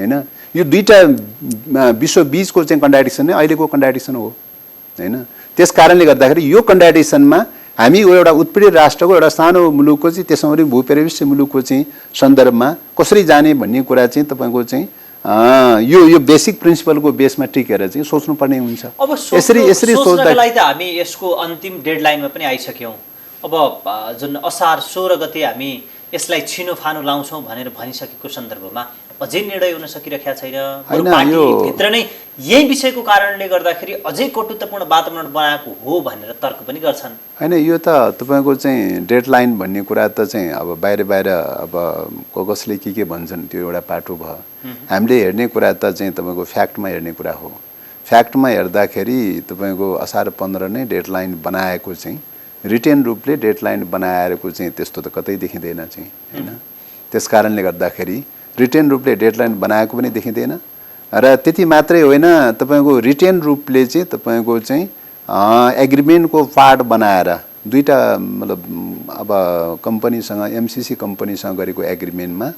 हैन। यो दुईटा विश्वबीचको चाहिँ कन्ट्राडिक्सन नै अहिलेको कन्ट्राडिक्सन हो हैन। त्यस कारणले गर्दाखेरि यो कन्ट्राडिक्सनमा हामी एउटा उत्पीडित राष्ट्रको एउटा सानो मुलुकको चाहिँ त्यसमा पनि भूपरिवेशी मुलुकको चाहिँ सन्दर्भमा कसरी जाने भन्ने कुरा चाहिँ तपाईँको चाहिँ यो बेसिक प्रिन्सिपलको बेसमा टिकेर चाहिँ सोच्नुपर्ने हुन्छ। अब यसरी सोच्नलाई त हामी यसको अन्तिम डेडलाइनमा पनि आइसक्यौँ। अब जुन असार 16 गते हामी यसलाई छिनोफानो लाउँछौँ भनेर भनिसकेको सन्दर्भमा अझै निर्णय हुन सकिरहेको छैन। पार्टीभित्र नै यही विषयको कारणले गर्दाखेरि अझै कटुतापूर्ण वातावरण बनाएको हो भनेर तर्क पनि गर्छन्। होइन, यो त तपाईँको चाहिँ डेडलाइन भन्ने कुरा त चाहिँ अब बाहिर अब कसले के भन्छन् त्यो एउटा पाटो भयो। हामीले हेर्ने कुरा त चाहिँ तपाईँको फ्याक्टमा हेर्ने कुरा हो। फ्याक्टमा हेर्दाखेरि तपाईँको असार 15 नै डेडलाइन बनाएको चाहिँ रिटेन रूपले डेडलाइन बनाएको चाहिँ त्यस्तो त कतै देखिँदैन चाहिँ हैन। त्यस कारणले गर्दाखेरि रिटेन रूपले डेडलाइन बनाएको पनि देखिँदैन र त्यति मात्रै होइन, तपाईँको रिटेन रूपले चाहिँ तपाईँको चाहिँ एग्रिमेन्टको पार्ट बनाएर दुईटा मतलब अब कम्पनीसँग एमसीसी कम्पनीसँग गरेको एग्रिमेन्टमा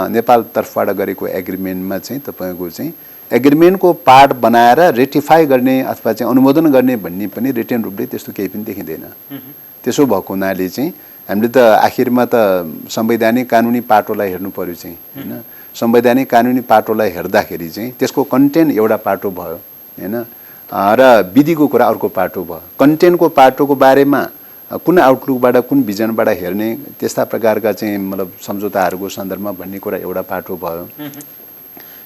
नेपाल तर्फबाट गरेको एग्रिमेन्टमा चाहिँ तपाईँको चाहिँ एग्रिमेन्टको पार्ट बनाएर रेटिफाई गर्ने अथवा चाहिँ अनुमोदन गर्ने भन्ने पनि रिटेन रूपले त्यस्तो केही पनि देखिँदैन। त्यसो भएको हुनाले चाहिँ हामीले त आखिरमा त संवैधानिक कानुनी पाटोलाई हेर्नु पर्यो चाहिँ हैन। संवैधानिक कानुनी पाटोलाई हेर्दाखेरि चाहिँ त्यसको कन्टेन्ट एउटा पाटो भयो हैन र विधिको कुरा अर्को पाटो भयो। कन्टेन्टको पाटोको बारेमा कुन आउटलुकबाट कुन भिजनबाट हेर्ने त्यस्ता प्रकारका चाहिँ मतलब सम्झौताहरूको सन्दर्भमा भन्ने कुरा एउटा पाटो भयो।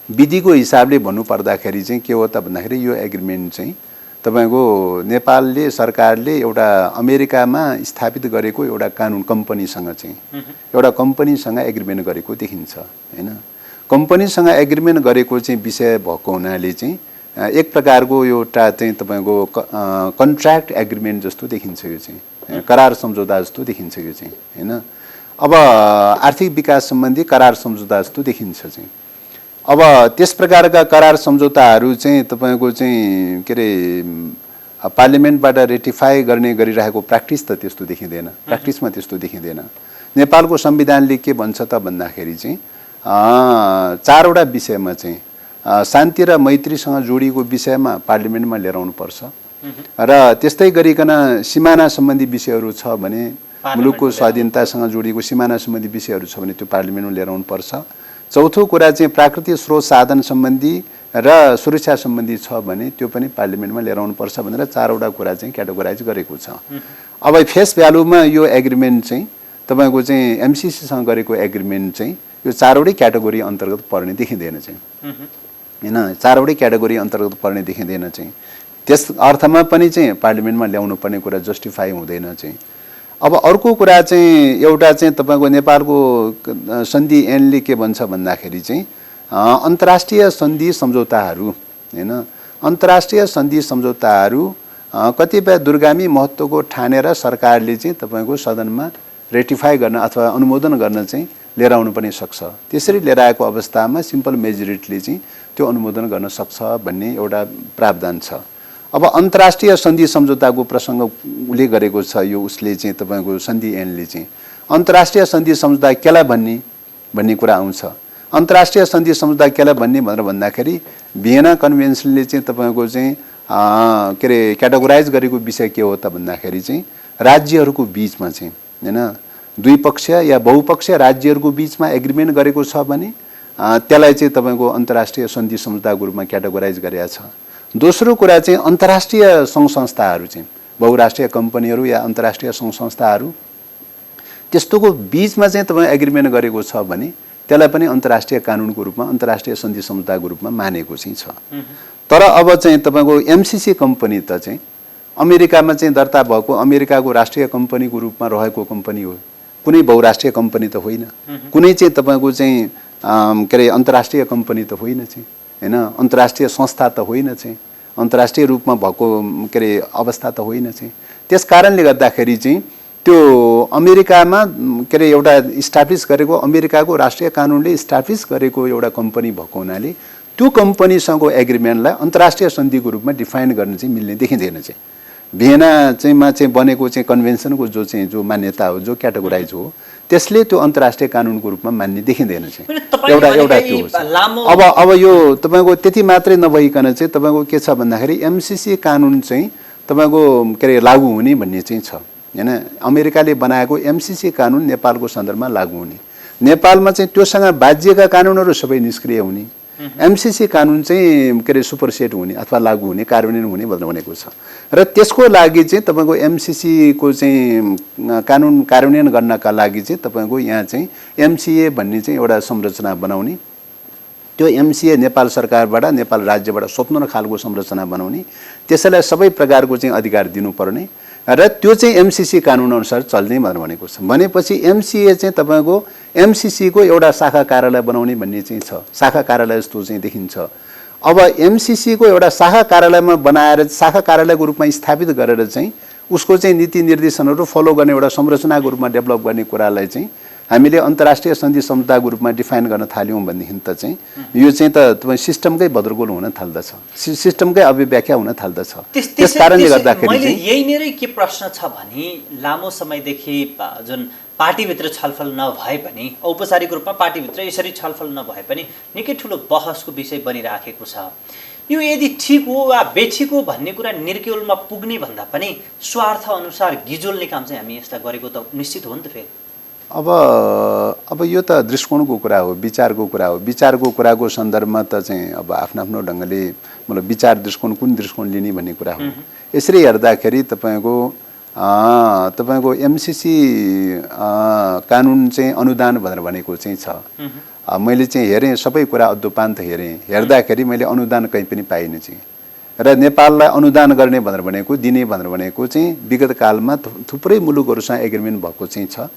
विधिको हिसाबले भन्नुपर्दाखेरि चाहिँ के हो त भन्दाखेरि यो एग्रिमेन्ट चाहिँ तपाईँको नेपालले सरकारले एउटा अमेरिकामा स्थापित गरेको एउटा कानुन कम्पनीसँग चाहिँ एउटा कम्पनीसँग एग्रिमेन्ट गरेको देखिन्छ हैन। कम्पनीसँग एग्रिमेन्ट गरेको चाहिँ विषय भएको हुनाले चाहिँ एक प्रकारको एउटा चाहिँ तपाईँको कन्ट्र्याक्ट एग्रिमेन्ट जस्तो देखिन्छ। यो चाहिँ करार सम्झौता जस्तो देखिन्छ यो चाहिँ हैन। अब आर्थिक विकास सम्बन्धी करार सम्झौता जस्तो देखिन्छ चाहिँ। अब त्यस प्रकारका करार सम्झौताहरू चाहिँ तपाईँको चाहिँ के अरे पार्लियामेन्टबाट रेटिफाई गर्ने गरिरहेको प्र्याक्टिस त त्यस्तो देखिँदैन। प्र्याक्टिसमा त्यस्तो देखिँदैन। नेपालको संविधानले के भन्छ त भन्दाखेरि चाहिँ 4वटा विषयमा चाहिँ शान्ति र मैत्रीसँग जोडिएको विषयमा पार्लियामेन्टमा लिएर आउनुपर्छ र त्यस्तै गरिकन सिमाना सम्बन्धी विषयहरू छ भने मुलुकको स्वाधीनतासँग जोडिएको सिमाना सम्बन्धी विषयहरू छ भने त्यो पार्लियामेन्टमा लिएर आउनुपर्छ। चौथो कुरा चाहिँ प्राकृतिक स्रोत साधन सम्बन्धी र सुरक्षा सम्बन्धी छ भने त्यो पनि पार्लियामेन्टमा लिएर आउनुपर्छ भनेर 4वटा कुरा चाहिँ क्याटेगोराइज गरेको छ। अब फेस भ्यालुमा यो एग्रिमेन्ट चाहिँ तपाईँको चाहिँ एमसीसीसँग गरेको एग्रिमेन्ट चाहिँ यो 4वटै क्याटेगोरी अन्तर्गत पर्ने देखिँदैन चाहिँ हैन। 4वटै क्याटेगोरी अन्तर्गत पर्ने देखिँदैन चाहिँ। त्यस अर्थमा पनि चाहिँ पार्लियामेन्टमा ल्याउनु पर्ने कुरा जस्टिफाई हुँदैन चाहिँ। अब अर्को कुरा चाहिँ एउटा चाहिँ तपाईँको नेपालको सन्धि ऐनले के भन्छ भन्दाखेरि चाहिँ अन्तर्राष्ट्रिय सन्धि सम्झौताहरू हैन, अन्तर्राष्ट्रिय सन्धि सम्झौताहरू कतिपय दूरगामी महत्त्वको ठानेर सरकारले चाहिँ तपाईँको सदनमा रेटिफाई गर्न अथवा अनुमोदन गर्न चाहिँ लिएर आउनु पनि सक्छ। त्यसरी लिएर आएको अवस्थामा सिम्पल मेजोरिटीले चाहिँ त्यो अनुमोदन गर्न सक्छ भन्ने एउटा प्रावधान छ। अब अन्तर्राष्ट्रिय सन्धि सम्झौताको प्रसङ्ग उसले गरेको छ यो उसले चाहिँ तपाईँको सन्धि ऐनले चाहिँ अन्तर्राष्ट्रिय सन्धि सम्झौता केलाई भन्ने भन्ने कुरा आउँछ। अन्तर्राष्ट्रिय सन्धि सम्झौता केलाई भन्ने भनेर भन्दाखेरि भियना कन्भेन्सनले चाहिँ तपाईँको चाहिँ के अरे क्याटेगोराइज गरेको विषय के हो त भन्दाखेरि चाहिँ राज्यहरूको बिचमा चाहिँ हैन द्विपक्षीय या बहुपक्षीय राज्यहरूको बिचमा एग्रिमेन्ट गरेको छ भने त्यसलाई चाहिँ तपाईँको अन्तर्राष्ट्रिय सन्धि सम्झौताको रूपमा क्याटेगोराइज गरेका छ। दोस्रो कुरा चाहिँ अन्तर्राष्ट्रिय सङ्घ संस्थाहरू चाहिँ बहुराष्ट्रिय कम्पनीहरू या अन्तर्राष्ट्रिय सङ्घ संस्थाहरू त्यस्तोको बिचमा चाहिँ तपाईँ एग्रिमेन्ट गरेको छ भने त्यसलाई पनि अन्तर्राष्ट्रिय कानुनको रूपमा अन्तर्राष्ट्रिय सन्धि सम्झौताको रूपमा मानेको चाहिँ छ। तर अब चाहिँ तपाईँको एमसिसी कम्पनी त चाहिँ अमेरिकामा चाहिँ दर्ता भएको अमेरिकाको राष्ट्रिय कम्पनीको रूपमा रहेको कम्पनी हो, कुनै बहुराष्ट्रिय कम्पनी त होइन, कुनै चाहिँ तपाईँको चाहिँ के अरे अन्तर्राष्ट्रिय कम्पनी त होइन चाहिँ हैन, अन्तर्राष्ट्रिय संस्था त होइन चाहिँ, अन्तर्राष्ट्रिय रूपमा भएको के अरे अवस्था त होइन चाहिँ। त्यस कारणले गर्दाखेरि चाहिँ त्यो अमेरिकामा के अरे एउटा इस्टाब्लिस गरेको अमेरिकाको राष्ट्रिय कानुनले इस्टाब्लिस गरेको एउटा कम्पनी भएको हुनाले त्यो कम्पनीसँगको एग्रिमेन्टलाई अन्तर्राष्ट्रिय सन्धिको रूपमा डिफाइन गर्न चाहिँ मिल्ने देखिँदैन चाहिँ। भियना चाहिँ मा चाहिँ बनेको चाहिँ कन्भेन्सनको जो मान्यता हो, जो क्याटेगोराइज हो, त्यसले त्यो अन्तर्राष्ट्रिय कानुनको रूपमा मान्ने देखिँदैन चाहिँ। एउटा त्यो हो। अब यो तपाईँको त्यति मात्रै नभइकन चाहिँ तपाईँको के छ भन्दाखेरि एमसिसी कानुन चाहिँ तपाईँको के अरे लागू हुने भन्ने चाहिँ छ हैन। अमेरिकाले बनाएको एमसिसी कानुन नेपालको सन्दर्भमा लागू हुने, नेपालमा चाहिँ त्योसँग बाध्यका कानुनहरू सबै निष्क्रिय हुने, एमसिसी कानुन चाहिँ के अरे सुपरसेट हुने अथवा लागू हुने, कार्यान्वयन हुने भनेर भनेको छ। र त्यसको लागि चाहिँ तपाईँको एमसिसीको चाहिँ कानुन कार्यान्वयन गर्नका लागि चाहिँ तपाईँको यहाँ चाहिँ एमसिए भन्ने चाहिँ एउटा संरचना बनाउने, त्यो एमसिए नेपाल सरकारबाट नेपाल राज्यबाट स्वतन्त्र खालको संरचना बनाउने, त्यसैलाई सबै प्रकारको चाहिँ अधिकार दिनुपर्ने र त्यो चाहिँ एमसिसी कानुन अनुसार चल्ने भनेर भनेको छ। भनेपछि एमसिए चाहिँ तपाईँको एमसिसीको एउटा शाखा कार्यालय बनाउने भन्ने चाहिँ छ, शाखा कार्यालय जस्तो चाहिँ देखिन्छ। अब एमसिसीको एउटा शाखा कार्यालयमा बनाएर शाखा कार्यालयको रूपमा स्थापित गरेर चाहिँ उसको चाहिँ नीति निर्देशनहरू फलो गर्ने एउटा संरचनाको रूपमा डेभलप गर्ने कुरालाई चाहिँ हामीले अन्तर्राष्ट्रिय सन्धि सम्झौताको रूपमा डिफाइन गर्न थाल्यौँ भनेदेखि त चाहिँ यो चाहिँ त तपाईँ सिस्टमकै भद्रगोल हुन थाल्दछ, सिस्टमकै अभिव्याख्या हुन थाल्दछ। त्यस कारणले गर्दाखेरि चाहिँ यही मेरै के प्रश्न छ भने लामो समयदेखि जुन पार्टीभित्र छलफल नभए पनि औपचारिक रूपमा पार्टीभित्र यसरी छलफल नभए पनि निकै ठुलो बहसको विषय बनिराखेको छ। यो यदि ठिक हो वा बेठिक हो भन्ने कुरा निर्केलमा पुग्ने भन्दा पनि स्वार्थ अनुसार गिजोल्ने काम चाहिँ हामी यसलाई गरेको त निश्चित हो नि त। फेरि अब यो त दृष्टिकोणको कुरा हो, विचारको कुरा हो। विचारको कुराको सन्दर्भमा त चाहिँ अब आफ्नो आफ्नो ढङ्गले मतलब विचार दृष्टिकोण कुन दृष्टिकोण लिने भन्ने कुरा हो। यसरी हेर्दाखेरि तपाईँको एमसिसी कानुन चाहिँ अनुदान भनेर भनेको चाहिँ छ। मैले चाहिँ हेरेँ, सबै कुरा अद्योपान्त हेरेँ, हेर्दाखेरि मैले अनुदान कहीँ पनि पाइनँ चाहिँ। र नेपाललाई अनुदान गर्ने भनेर भनेको दिने भनेर भनेको चाहिँ विगत कालमा थुप्रै मुलुकहरूसँग एग्रिमेन्ट भएको चाहिँ छ।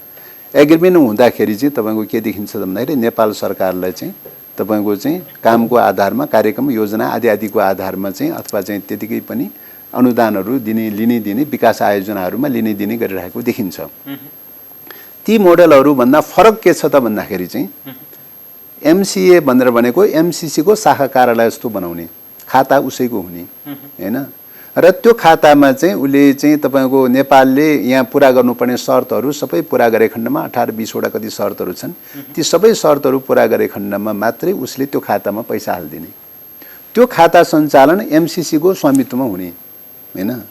एग्रिमेन्ट हुँदाखेरि चाहिँ तपाईँको के देखिन्छ भन्दाखेरि नेपाल सरकारलाई चाहिँ तपाईँको चाहिँ कामको आधारमा कार्यक्रम योजना आदि आदिको आधारमा चाहिँ अथवा चाहिँ त्यतिकै पनि अनुदानहरू लिने विकास आयोजनाहरूमा लिने गरिरहेको देखिन्छ। ती मोडलहरूभन्दा फरक के छ त भन्दाखेरि चाहिँ एमसिए भनेर भनेको एमसिसीको शाखा कार्यालय जस्तो बनाउने, खाता उसैको हुने हैन। र त्यो खातामा चाहिँ उसले चाहिँ तपाईँको नेपालले यहाँ पुरा गर्नुपर्ने शर्तहरू सबै पुरा गरे खण्डमा 18-20वटा कति शर्तहरू छन्, ती सबै शर्तहरू पुरा गरे खण्डमा मात्रै उसले त्यो खातामा पैसा हालिदिने। त्यो खाता सञ्चालन एमसिसीको स्वामित्वमा हुने हैन,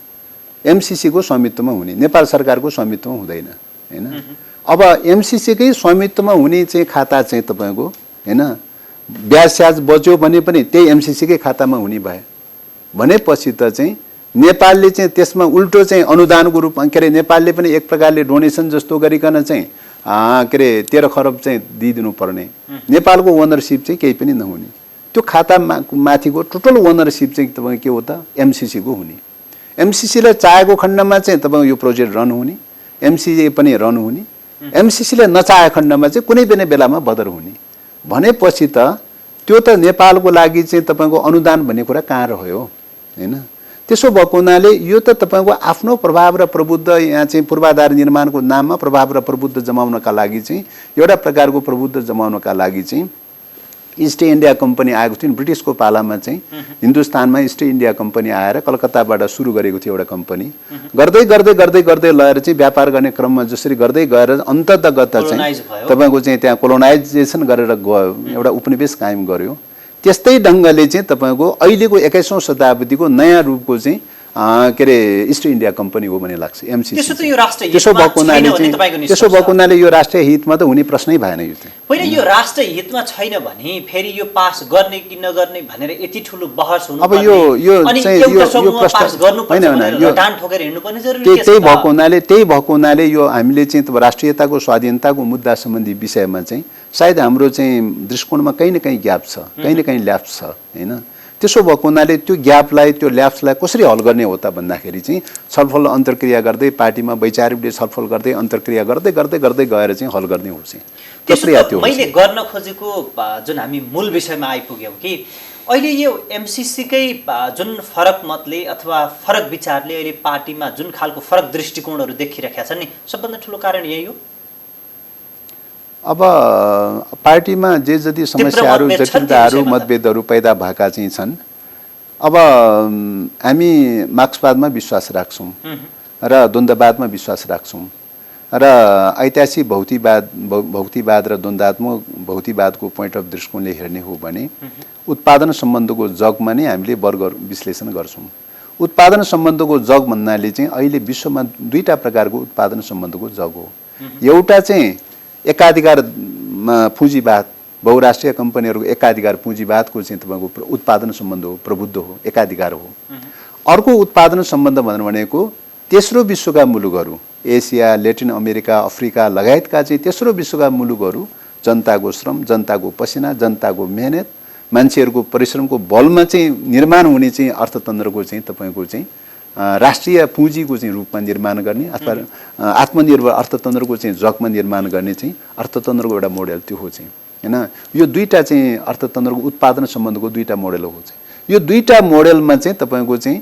एमसिसीको स्वामित्वमा हुने, नेपाल सरकारको स्वामित्वमा हुँदैन हैन। अब एमसिसीकै स्वामित्वमा हुने चाहिँ खाता चाहिँ तपाईँको हैन ब्याज स्याज बच्यो भने पनि त्यही एमसिसीकै खातामा हुने भए भनेपछि त चाहिँ नेपालले चाहिँ त्यसमा उल्टो चाहिँ अनुदानको रूपमा के अरे नेपालले पनि एक प्रकारले डोनेसन जस्तो गरिकन चाहिँ के अरे 13 खरब चाहिँ दिइदिनु पर्ने, नेपालको ओनरसिप चाहिँ केही पनि नहुने। त्यो खाता माथिको टोटल ओनरसिप चाहिँ तपाईँको के हो त एमसिसीको हुने। एमसिसीलाई चाहेको खण्डमा चाहिँ तपाईँको यो प्रोजेक्ट रन हुने, एमसिसी पनि रन हुने, एमसिसीले नचाहे खण्डमा चाहिँ कुनै पनि बेलामा बदर हुने। भनेपछि त त्यो त नेपालको लागि चाहिँ तपाईँको अनुदान भन्ने कुरा कहाँ रह्यो हैन। त्यसो भएको हुनाले यो त तपाईँको आफ्नो प्रभाव र प्रबुद्ध यहाँ चाहिँ पूर्वाधार निर्माणको नाममा प्रभाव र प्रबुद्ध जमाउनका लागि चाहिँ एउटा प्रकारको प्रबुद्ध जमाउनका लागि चाहिँ इस्ट इन्डिया कम्पनी आएको थियो ब्रिटिसको पालामा चाहिँ हिन्दुस्तानमा इस्ट इन्डिया कम्पनी आएर कलकत्ताबाट सुरु गरेको थियो एउटा कम्पनी गर्दै गर्दै गर्दै गर्दै लगेर चाहिँ व्यापार गर्ने क्रममा जसरी गर्दै गएर अन्ततगत चाहिँ तपाईँको चाहिँ त्यहाँ कोलोनाइजेसन गरेर गयो एउटा उपनिवेश कायम गर्यो त्यस्तै ढङ्गले चाहिँ तपाईँको अहिलेको 21औं शताब्दीको नयाँ रूपको चाहिँ के अरे इस्ट इन्डिया कम्पनी हो भन्ने लाग्छ एमसिसी त्यसो भएको हुनाले यो राष्ट्रिय हितमा त हुने प्रश्नै भएन यो चाहिँ होइन यो राष्ट्रिय हितमा छैन भने फेरि यो पास गर्ने कि नगर्ने भनेर यति ठुलो बहस हुनु अब यो चाहिँ यो प्रश्न हैन यो डान ठोकेर हिँड्नु पर्ने जरुरी त्यही भएको हुनाले यो हामीले चाहिँ राष्ट्रियताको स्वाधीनताको मुद्दा सम्बन्धी विषयमा चाहिँ सायद हाम्रो चाहिँ दृष्टिकोणमा कहीँ न कहीँ ग्याप छ कहीँ न कहीँ ल्याप्स छ हैन त्यसो भएको हुनाले त्यो ग्यापलाई त्यो ल्याप्सलाई कसरी हल गर्ने हो त भन्दाखेरि चाहिँ छलफल अन्तर्क्रिया गर्दै पार्टीमा वैचारिकले छलफल गर्दै अन्तर्क्रिया गर्दै गर्दै गर्दै गएर चाहिँ हल गर्ने हो चाहिँ प्रक्रिया त्यो मैले गर्न खोजेको जुन हामी मूल विषयमा आइपुग्यौं कि अहिले यो एमसीसी कै जुन फरक मतले अथवा फरक विचारले अहिले पार्टीमा जुन खालको फरक दृष्टिकोणहरू देखिरहेका छन् नि सबभन्दा ठूलो कारण यही हो अब पार्टीमा जे जति समस्याहरू जटिलताहरू मतभेदहरू पैदा भएका चाहिँ छन् अब हामी मार्क्सवादमा विश्वास राख्छौं र द्वन्द्ववादमा विश्वास राख्छौं र ऐतिहासिक भौतिकवाद र द्वन्द्वात्मक भौतिकवादको पोइन्ट अफ दृष्टिकोणले हेर्ने हो भने उत्पादन सम्बन्धको जगमा नै हामीले वर्ग विश्लेषण गर्छौं उत्पादन सम्बन्धको जग भन्नाले चाहिँ अहिले विश्वमा दुईटा प्रकारको उत्पादन सम्बन्धको जग हो एउटा चाहिँ एकाधिकार पुँजीवाद बहुराष्ट्रिय कम्पनीहरूको एकाधिकार पुँजीवादको चाहिँ तपाईँको उत्पादन सम्बन्ध हो प्रबुद्ध हो एकाधिकार हो अर्को उत्पादन सम्बन्ध भनेको तेस्रो विश्वका मुलुकहरू एसिया ल्याटिन अमेरिका अफ्रिका लगायतका चाहिँ तेस्रो विश्वका मुलुकहरू जनताको श्रम जनताको पसिना जनताको मेहनत मान्छेहरूको परिश्रमको बलमा चाहिँ निर्माण हुने चाहिँ अर्थतन्त्रको चाहिँ तपाईँको चाहिँ राष्ट्रिय पुँजीको चाहिँ रूपमा निर्माण गर्ने अथवा आत्मनिर्भर अर्थतन्त्रको चाहिँ जगमा निर्माण गर्ने चाहिँ अर्थतन्त्रको एउटा मोडेल त्यो हो चाहिँ हैन यो दुईटा चाहिँ अर्थतन्त्रको उत्पादन सम्बन्धको दुईटा मोडेल हो चाहिँ यो दुईटा मोडेलमा चाहिँ तपाईको चाहिँ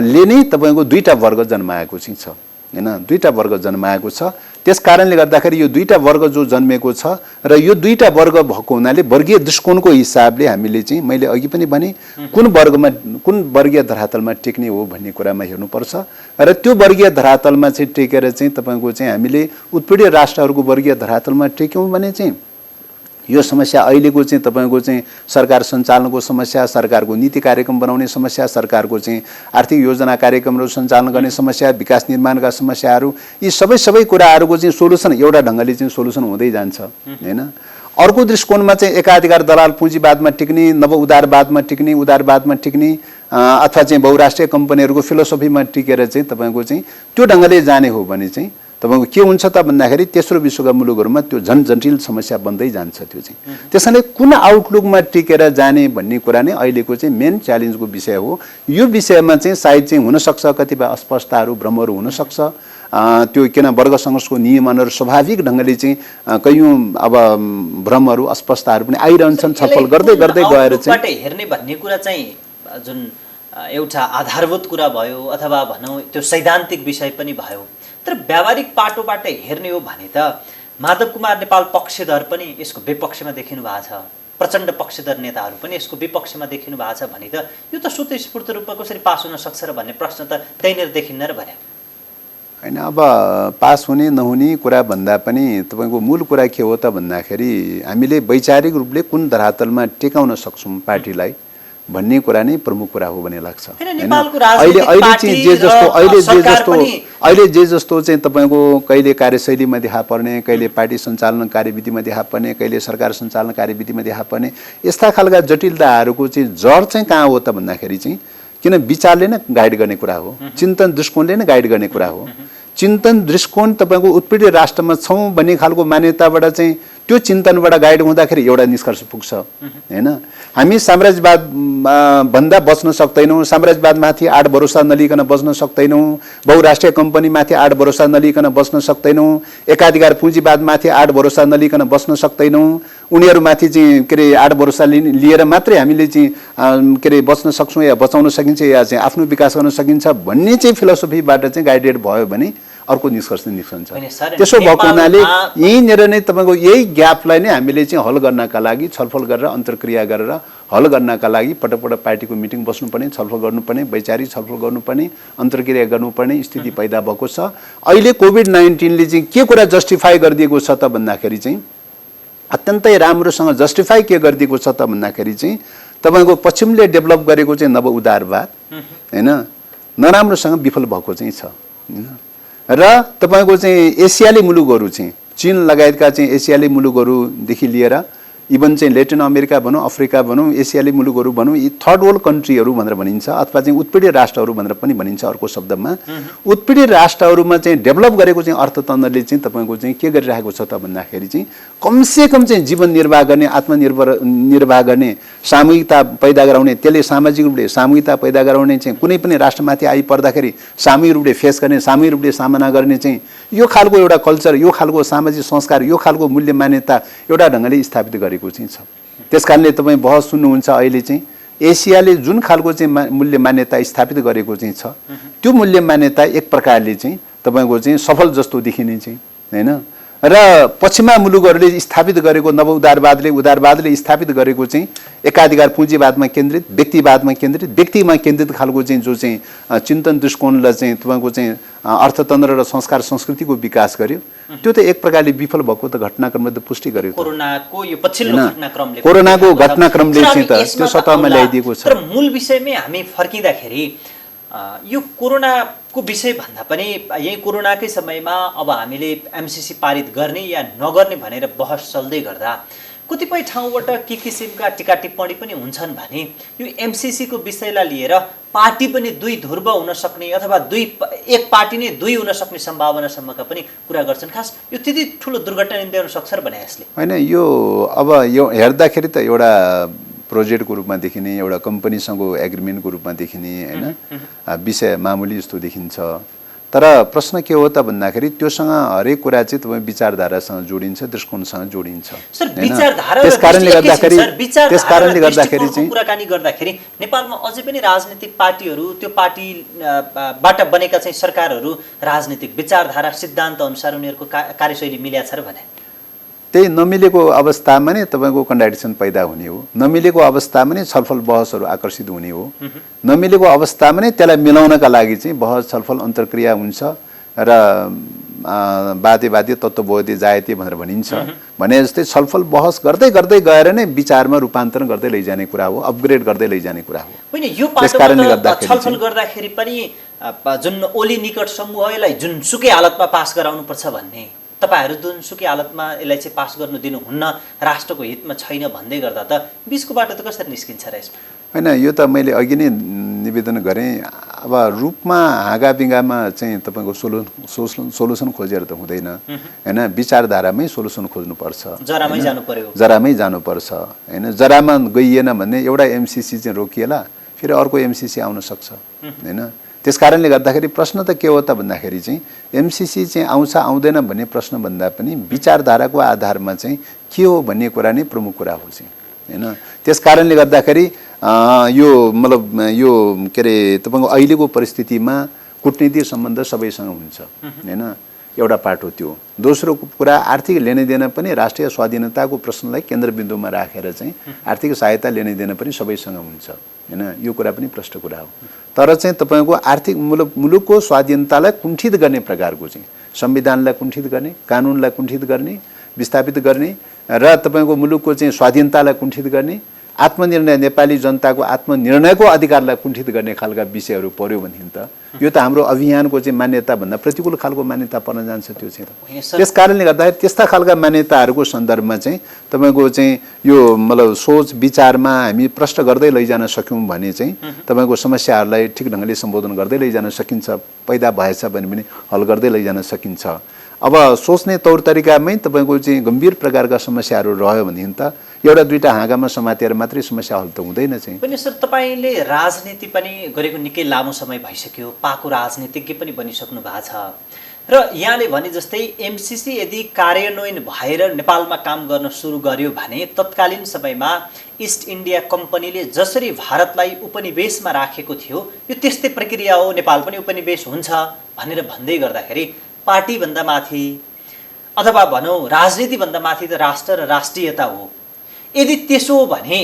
ले नै तपाईको दुईटा वर्ग जन्माएको चाहिँ छ हैन दुईटा वर्ग जन्माएको छ त्यसकारणले गर्दाखेरि यो दुईटा वर्ग जो जन्मेको छ र यो दुईटा वर्ग भएको हुनाले वर्गीय दृष्टिकोणको हिसाबले हामीले चाहिँ मैले अघि पनि भने कुन वर्गीय धरातलमा टेक्ने हो भन्ने कुरामा हेर्नुपर्छ र त्यो वर्गीय धरातलमा चाहिँ टेकेर चाहिँ तपाईको चाहिँ हामीले उत्पीडित राष्ट्रहरूको वर्गीय धरातलमा टेक्यौं भने चाहिँ यो समस्या अहिलेको चाहिँ तपाईको चाहिँ सरकार सञ्चालनको समस्या सरकारको नीति कार्यक्रम बनाउने समस्या सरकारको चाहिँ आर्थिक योजना कार्यक्रमहरू सञ्चालन गर्ने समस्या विकास निर्माणका समस्याहरू यी सबै कुराहरूको चाहिँ सोलुसन एउटा ढङ्गले चाहिँ सोलुसन हुँदै जान्छ हैन अर्को दृष्टिकोणमा चाहिँ एकाधिकार दलाल पुँजीवादमा टिक्ने नव उदारवादमा टिक्ने उदारवादमा टिक्ने अथवा चाहिँ बहुराष्ट्रिय कम्पनीहरूको फिलोसफीमा टिकेर चाहिँ तपाईको चाहिँ त्यो ढङ्गले जाने हो भने चाहिँ तपाईको के हुन्छ त भन्दाखेरि तेस्रो विश्वका मुलुकहरुमा त्यो झन जटिल समस्या बन्दै जान्छ त्यो चाहिँ त्यसैले कुन आउटलुकमा टिकेर जाने भन्ने कुरा नै अहिलेको चाहिँ मेन च्यालेन्जको विषय हो यो विषयमा चाहिँ सायद चाहिँ हुन सक्छ कतिपय अस्पष्टताहरू भ्रमहरू हुन सक्छ त्यो किन वर्ग संघर्षको नियमनहरू स्वाभाविक ढङ्गले चाहिँ कयौं अब भ्रमहरू अस्पष्टताहरू पनि आइरहन्छन् छलफल गर्दै गर्दै गएर चाहिँ हेर्ने भन्ने कुरा चाहिँ जुन एउटा आधारभूत कुरा भयो अथवा भनौं त्यो सैद्धान्तिक विषय पनि भयो तर व्यावहारिक पाटोबाट हेर्ने हो भने त माधव कुमार नेपाल पक्षधर पनि यसको विपक्षमा देखिनु भएको छ प्रचण्ड पक्षधर नेताहरू पनि यसको विपक्षमा देखिनु भएको छ भने त यो त स्वतःस्फूर्त रूपमा कसरी पास हुन सक्छ र भन्ने प्रश्न त त्यहीँनिर देखिन्न र भने हैन अब पास हुने नहुने कुरा भन्दा पनि तपाईको मूल कुरा के हो त भन्दाखेरि हामीले वैचारिक रूपले कुन धरातलमा टेकाउन सक्छौं पार्टीलाई भन्ने कुरा नै प्रमुख कुरा हो भन्ने लाग्छ अहिले जे जस्तो चाहिँ तपाईको कहिले कार्यशैलीमा देखा पर्ने कहिले पार्टी सञ्चालन कार्यविधिमा देखा पर्ने कहिले सरकार सञ्चालन कार्यविधिमा देखा पर्ने यस्ता खालका जटिलताहरूको चाहिँ जड चाहिँ कहाँ हो त भन्दाखेरि चाहिँ किन विचारले नै गाइड गर्ने कुरा हो चिन्तन दृष्टिकोणले नै गाइड गर्ने कुरा हो चिन्तन दृष्टिकोण तपाईको उत्पीडित राष्ट्रमा छौं भन्ने खालको मान्यताबाट चाहिँ त्यो चिन्तनबाट गाइड हुँदाखेरि एउटा निष्कर्ष पुग्छ हैन हामी साम्राज्यवाद भन्दा बच्न सक्दैनौं साम्राज्यवादमाथि आड भरोसा नलिकन बच्न सक्दैनौं बहुराष्ट्रिय कम्पनीमाथि आड भरोसा नलिकन बच्न सक्दैनौं एकाधिकार पुँजीवादमाथि आड भरोसा नलिकन बच्न सक्दैनौं उनीहरुमाथि चाहिँ के रे आड भरोसा लिएर मात्रै हामीले चाहिँ के रे बच्न सक्छौं या बचाउन सकिन्छ या चाहिँ आफ्नो विकास गर्न सकिन्छ भन्ने चाहिँ फिलोसफीबाट चाहिँ गाइडेड भयो भने अर्को निष्कर्ष निस्कन्छ। होइन सर, त्यसो भएको हुनाले नेपालमा- यहीँनिर नै तपाईँको यही ग्यापलाई नै हामीले चाहिँ हल गर्नका लागि छलफल गरेर अन्तर्क्रिया गरेर हल गर्नका लागि पटक पटक पार्टीको मिटिङ बस्नुपर्ने, छलफल गर्नुपर्ने, वैचारिक छलफल गर्नुपर्ने, अन्तर्क्रिया गर्नुपर्ने स्थिति पैदा भएको छ। अहिले कोभिड-19ले चाहिँ के कुरा जस्टिफाई गरिदिएको छ त भन्दाखेरि चाहिँ अत्यन्तै राम्रोसँग जस्टिफाई के गरिदिएको छ त भन्दाखेरि चाहिँ तपाईँको पश्चिमले डेभलप गरेको चाहिँ नव उदारवाद होइन नराम्रोसँग विफल भएको चाहिँ छ होइन। र तपाईँको चाहिँ एसियाली मुलुकहरू चाहिँ चीन लगायतका चाहिँ एसियाली मुलुकहरूदेखि लिएर इभन चाहिँ लेटिन अमेरिका भनौँ, अफ्रिका भनौँ, एसियाली मुलुकहरू भनौँ, यी थर्ड वर्ल्ड कन्ट्रीहरू भनेर भनिन्छ अथवा चाहिँ उत्पीडित राष्ट्रहरू भनेर पनि भनिन्छ। अर्को शब्दमा उत्पीडित राष्ट्रहरूमा चाहिँ डेभलप गरेको चाहिँ अर्थतन्त्रले चाहिँ तपाईँको चाहिँ के गरिरहेको छ त भन्दाखेरि चाहिँ कमसेकम चाहिँ जीवन निर्वाह गर्ने, निर्वाह गर्ने, सामूहिकता पैदा गराउने, त्यसले सामाजिक रूपले सामूहिकता पैदा गराउने चाहिँ कुनै पनि राष्ट्रमाथि आइपर्दाखेरि सामूहिक रूपले फेस गर्ने, सामूहिक रूपले सामना गर्ने चाहिँ यो खालको एउटा कल्चर, यो खालको सामाजिक संस्कार, यो खालको मूल्य मान्यता एउटा ढङ्गले स्थापित गरेको चाहिँ छ। त्यस कारणले तपाईँ बहस सुन्नुहुन्छ अहिले चाहिँ एसियाले जुन खालको चाहिँ मूल्य मान्यता स्थापित गरेको चाहिँ छ त्यो मूल्य मान्यता एक प्रकारले चाहिँ तपाईँको चाहिँ सफल जस्तो देखिने चाहिँ होइन। र पश्चिमा मुलुकहरूले स्थापित गरेको नव उदारवादले स्थापित गरेको चाहिँ एकाधिकार पुँजीवादमा केन्द्रित, व्यक्तिवादमा केन्द्रित, व्यक्तिमा केन्द्रित खालको चाहिँ जो चाहिँ चिन्तन दृष्टिकोणलाई चाहिँ तपाईँको चाहिँ अर्थतन्त्र र संस्कार संस्कृतिको विकास गर्यो त्यो त एक प्रकारले विफल भएको त घटनाक्रमले त पुष्टि गर्यो। कोरोनाको यो पछिल्लो घटनाक्रमले चाहिँ त त्यो सतहमा ल्याइदिएको छ। तर मूल विषयमै हामी फर्किँदाखेरि यो कोरोनाको विषय भन्दा पनि यही कोरोनाकै समयमा अब हामीले एमसिसी पारित गर्ने या नगर्ने भनेर बहस चल्दै गर्दा कतिपय ठाउँबाट के किसिमका टिका टिप्पणी पनि हुन्छन् भने यो एमसिसीको विषयलाई लिएर पार्टी पनि दुई ध्रुव हुन सक्ने अथवा एक पार्टी नै दुई हुन सक्ने सम्भावनासम्मका पनि कुरा गर्छन्। खास यो त्यति ठुलो दुर्घटना निम्त्याउन सक्छ र भने यसले होइन। यो अब यो हेर्दाखेरि त एउटा प्रोजेक्टको रूपमा देखिने, एउटा कम्पनीसँग एग्रिमेन्टको रूपमा देखिने होइन विषय मामुली जस्तो देखिन्छ। तर प्रश्न के हो त भन्दाखेरि त्योसँग हरेक कुरा चाहिँ तपाईँ विचारधारासँग जोडिन्छ, दृष्टिकोणसँग जोडिन्छ। त्यस कारणले गर्दाखेरि चाहिँ कुराकानी गर्दाखेरि नेपालमा अझै पनि राजनीतिक पार्टीहरू त्यो पार्टीबाट बनेका चाहिँ सरकारहरू राजनीतिक विचारधारा सिद्धान्त अनुसार उनीहरूको कार्यशैली मिल्या छ र भने त्यही नमिलेको अवस्थामा नै तपाईँको कन्ट्राडिक्सन पैदा हुने हो, नमिलेको अवस्थामा नै छलफल बहसहरू आकर्षित हुने हो, नमिलेको अवस्थामा नै त्यसलाई मिलाउनका लागि चाहिँ बहस छलफल अन्तर्क्रिया हुन्छ र वादे तत्त्वबोधे जायते भनेर भनिन्छ भने जस्तै छलफल बहस गर्दै गर्दै गएर नै विचारमा रूपान्तरण गर्दै लैजाने कुरा हो, अपग्रेड गर्दै लैजाने कुरा हो। होइन यो पाटोबाट छलफल गर्दाखेरि पनि जुन ओली निकट समूह यसलाई जुनसुकै हालतमा पास गराउनुपर्छ भन्ने तपाईहरू जुनसुकै हालतमा यसलाई चाहिँ पास गर्नु दिनुहुन्न, राष्ट्रको हितमा छैन भन्दै गर्दा त बिचको बाटो त कसरी निस्किन्छ र यसमा? होइन, यो त मैले अघि नै निवेदन गरेँ। अब रूपमा हाँगाबिङ्गामा चाहिँ तपाईँको सोलुसन खोजेर त हुँदैन होइन, विचारधारामै सोलुसन खोज्नुपर्छ, जरामै जानुपर्छ होइन। जरामा गइएन भने एउटा एमसिसी चाहिँ रोकिएला फेरि अर्को एमसिसी आउन सक्छ होइन। त्यस कारणले गर्दाखेरि प्रश्न त के हो त भन्दाखेरि चाहिँ एमसिसी चाहिँ आउँछ आउँदैन भन्ने प्रश्न भन्दा पनि विचारधाराको आधारमा चाहिँ के हो भन्ने कुरा नै प्रमुख कुरा हो चाहिँ होइन। त्यस कारणले गर्दाखेरि यो मतलब यो के अरे तपाईँको अहिलेको परिस्थितिमा कूटनीतिक सम्बन्ध सबैसँग हुन्छ होइन, एउटा पार्ट हो त्यो। दोस्रो कुरा आर्थिक लेनदेन पनि राष्ट्रिय स्वाधीनताको प्रश्नलाई केन्द्रबिन्दुमा राखेर चाहिँ आर्थिक सहायता लेनदेन पनि सबैसँग हुन्छ होइन, यो कुरा पनि प्रष्ट कुरा हो। तर चाहिँ तपाईँको आर्थिक मुलुकको स्वाधीनतालाई कुण्ठित गर्ने प्रकारको चाहिँ संविधानलाई कुण्ठित गर्ने, कानुनलाई कुण्ठित गर्ने, विस्थापित गर्ने र तपाईँको मुलुकको चाहिँ स्वाधीनतालाई कुण्ठित गर्ने, आत्मनिर्णय नेपाली जनताको आत्मनिर्णयको अधिकारलाई कुण्ठित गर्ने खालका विषयहरू पर्यो भने त यो त हाम्रो अभियानको चाहिँ मान्यताभन्दा प्रतिकूल खालको मान्यता पर्न जान्छ त्यो चाहिँ। त्यस कारणले गर्दाखेरि त्यस्ता खालका मान्यताहरूको सन्दर्भमा चाहिँ तपाईँको चाहिँ यो मतलब सोच विचारमा हामी प्रष्ट गर्दै लैजान सक्यौँ भने चाहिँ तपाईँको समस्याहरूलाई ठिक ढङ्गले सम्बोधन गर्दै लैजान सकिन्छ, पैदा भएछ भने पनि हल गर्दै लैजान सकिन्छ। अब सोच्ने तौर तरिकामै तपाईँको चाहिँ गम्भीर प्रकारका समस्याहरू रह्यो भनेदेखि त एउटा दुईवटा हाँगामा समातेर मात्रै समस्या हल त हुँदैन चाहिँ। पनि सर तपाईँले राजनीति पनि गरेको निकै लामो समय भइसक्यो, पाको राजनीतिज्ञ पनि बनिसक्नु भएको छ र यहाँले भने जस्तै एमसिसी यदि कार्यान्वयन भएर नेपालमा काम गर्न सुरु गर्यो भने तत्कालीन समयमा इस्ट इन्डिया कम्पनीले जसरी भारतलाई उपनिवेशमा राखेको थियो यो त्यस्तै प्रक्रिया हो, नेपाल पनि उपनिवेश हुन्छ भनेर भन्दै गर्दाखेरि पार्टीभन्दा माथि अथवा भनौँ राजनीतिभन्दा माथि त राष्ट्र र राष्ट्रियता हो। यदि त्यसो हो भने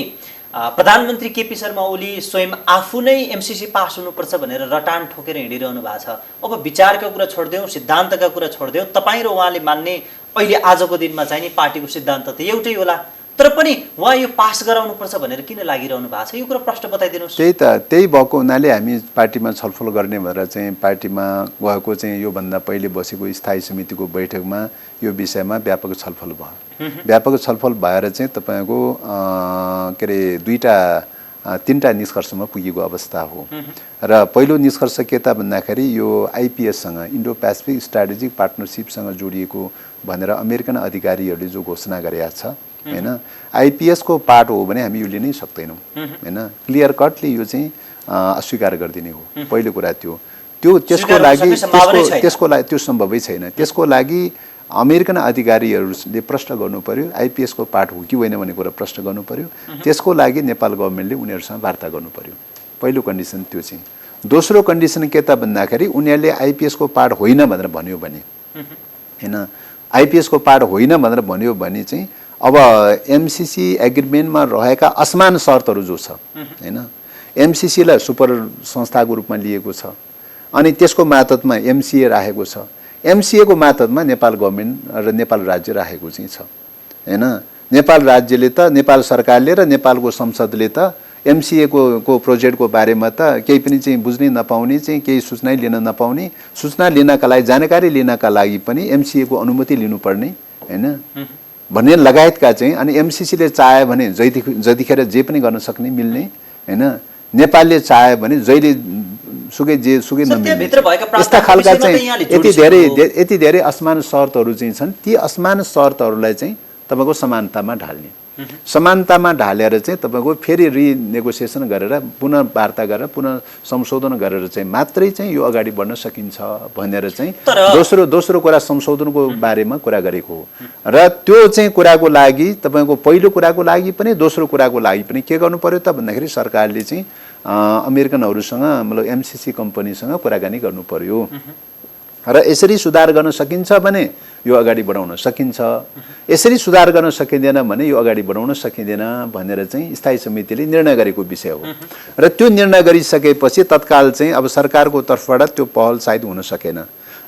प्रधानमन्त्री केपी शर्मा ओली स्वयं आफू नै एमसिसी पास हुनुपर्छ भनेर रटान ठोकेर हिँडिरहनु भएको छ। अब विचारका कुरा छोडिदेऊ, सिद्धान्तका कुरा छोडिदेऊ, तपाईँ र उहाँले मान्ने अहिले आजको दिनमा चाहिँ नि पार्टीको सिद्धान्त त एउटै होला, तर पनि उहाँ यो पास गराउनुपर्छ भनेर किन लागिरहनु भएको छ? यो कुरा प्रश्न बताइदिनुहोस्। त्यही भएको हुनाले हामी पार्टीमा छलफल गर्ने भनेर चाहिँ पार्टीमा गएको चाहिँ योभन्दा पहिले बसेको स्थायी समितिको बैठकमा यो विषयमा व्यापक छलफल भयो। व्यापक छलफल भएर चाहिँ तपाईँको के अरे तीनटा निष्कर्षमा पुगेको अवस्था हो। र पहिलो निष्कर्ष के त भन्दाखेरि यो आइपिएससँग इन्डो पेसिफिक स्ट्राटेजिक पार्टनरसिपसँग जोडिएको भनेर अमेरिकन अधिकारीहरूले जो घोषणा गरेका छ हैन, आइपिएसको पार्ट हो भने हामी यो लिनै सक्दैनौँ हैन, क्लियर कटले यो चाहिँ अस्वीकार गरिदिने हो। पहिलो कुरा त्यसको लागि त्यो सम्भवै छैन। त्यसको लागि अमेरिकन अधिकारीहरूले प्रश्न गर्नु पर्यो, आइपिएसको पार्ट हो कि होइन भन्ने कुरा प्रश्न गर्नु पर्यो। त्यसको लागि नेपाल गभर्मेन्टले उनीहरूसँग वार्ता गर्नु पर्यो। पहिलो कन्डिसन त्यो चाहिँ। दोस्रो कन्डिसन के त भन्दाखेरि उनीहरूले आइपिएसको पार्ट होइन भनेर भन्यो भने हैन, आइपिएसको पार्ट होइन भनेर भन्यो भने चाहिँ अब एमसिसी एग्रिमेन्टमा रहेका असमान शर्तहरू जो छ हैन, एमसिसीलाई सुपर संस्थाको रूपमा लिएको छ अनि त्यसको मातहतमा एमसिए राखेको छ, एमसिएको मातहतमा नेपाल गभर्मेन्ट र नेपाल राज्य राखेको चाहिँ छ हैन। नेपाल राज्यले त, नेपाल सरकारले र नेपालको संसदले त एमसिए को प्रोजेक्टको बारेमा त केही पनि चाहिँ बुझ्नै नपाउने, चाहिँ केही सूचना लिन नपाउने, सूचना लिनका लागि जानकारी लिनका लागि पनि एमसिए को अनुमति लिनुपर्ने हैन भन्ने लगायतका चाहिँ। अनि एमसिसीले चाह्यो भने जतिखेर जे पनि गर्न सक्ने मिल्ने हैन, नेपालले चाह्यो भने जहिले सुकै नमिल्ने, यस्ता खालका चाहिँ यति धेरै असमान शर्तहरू चाहिँ छन्। ती असमान शर्तहरूलाई चाहिँ तपाईँको समानतामा ढाल्ने, समानतामा ढालेर चाहिँ तपाईँको फेरि रिनेगोसिएसन गरेर पुनः वार्ता गरेर पुनः संशोधन गरेर चाहिँ मात्रै चाहिँ यो अगाडि बढ्न सकिन्छ भनेर चाहिँ दोस्रो कुरा संशोधनको बारेमा कुरा गरेको हो। र त्यो चाहिँ कुराको लागि तपाईँको पहिलो कुराको लागि पनि दोस्रो कुराको लागि पनि के गर्नु पर्यो त भन्दाखेरि सरकारले चाहिँ अमेरिकनहरूसँग मतलब एमसिसी कम्पनीसँग कुराकानी गर्नु पर्यो र यसरी सुधार गर्न सकिन्छ भने यो अगाडि बढाउन सकिन्छ, यसरी सुधार गर्न सकिँदैन भने यो अगाडि बढाउन सकिँदैन भनेर चाहिँ स्थायी समितिले निर्णय गरेको विषय हो। र त्यो निर्णय गरिसकेपछि तत्काल चाहिँ अब सरकारको तर्फबाट त्यो पहल सायद हुन सकेन।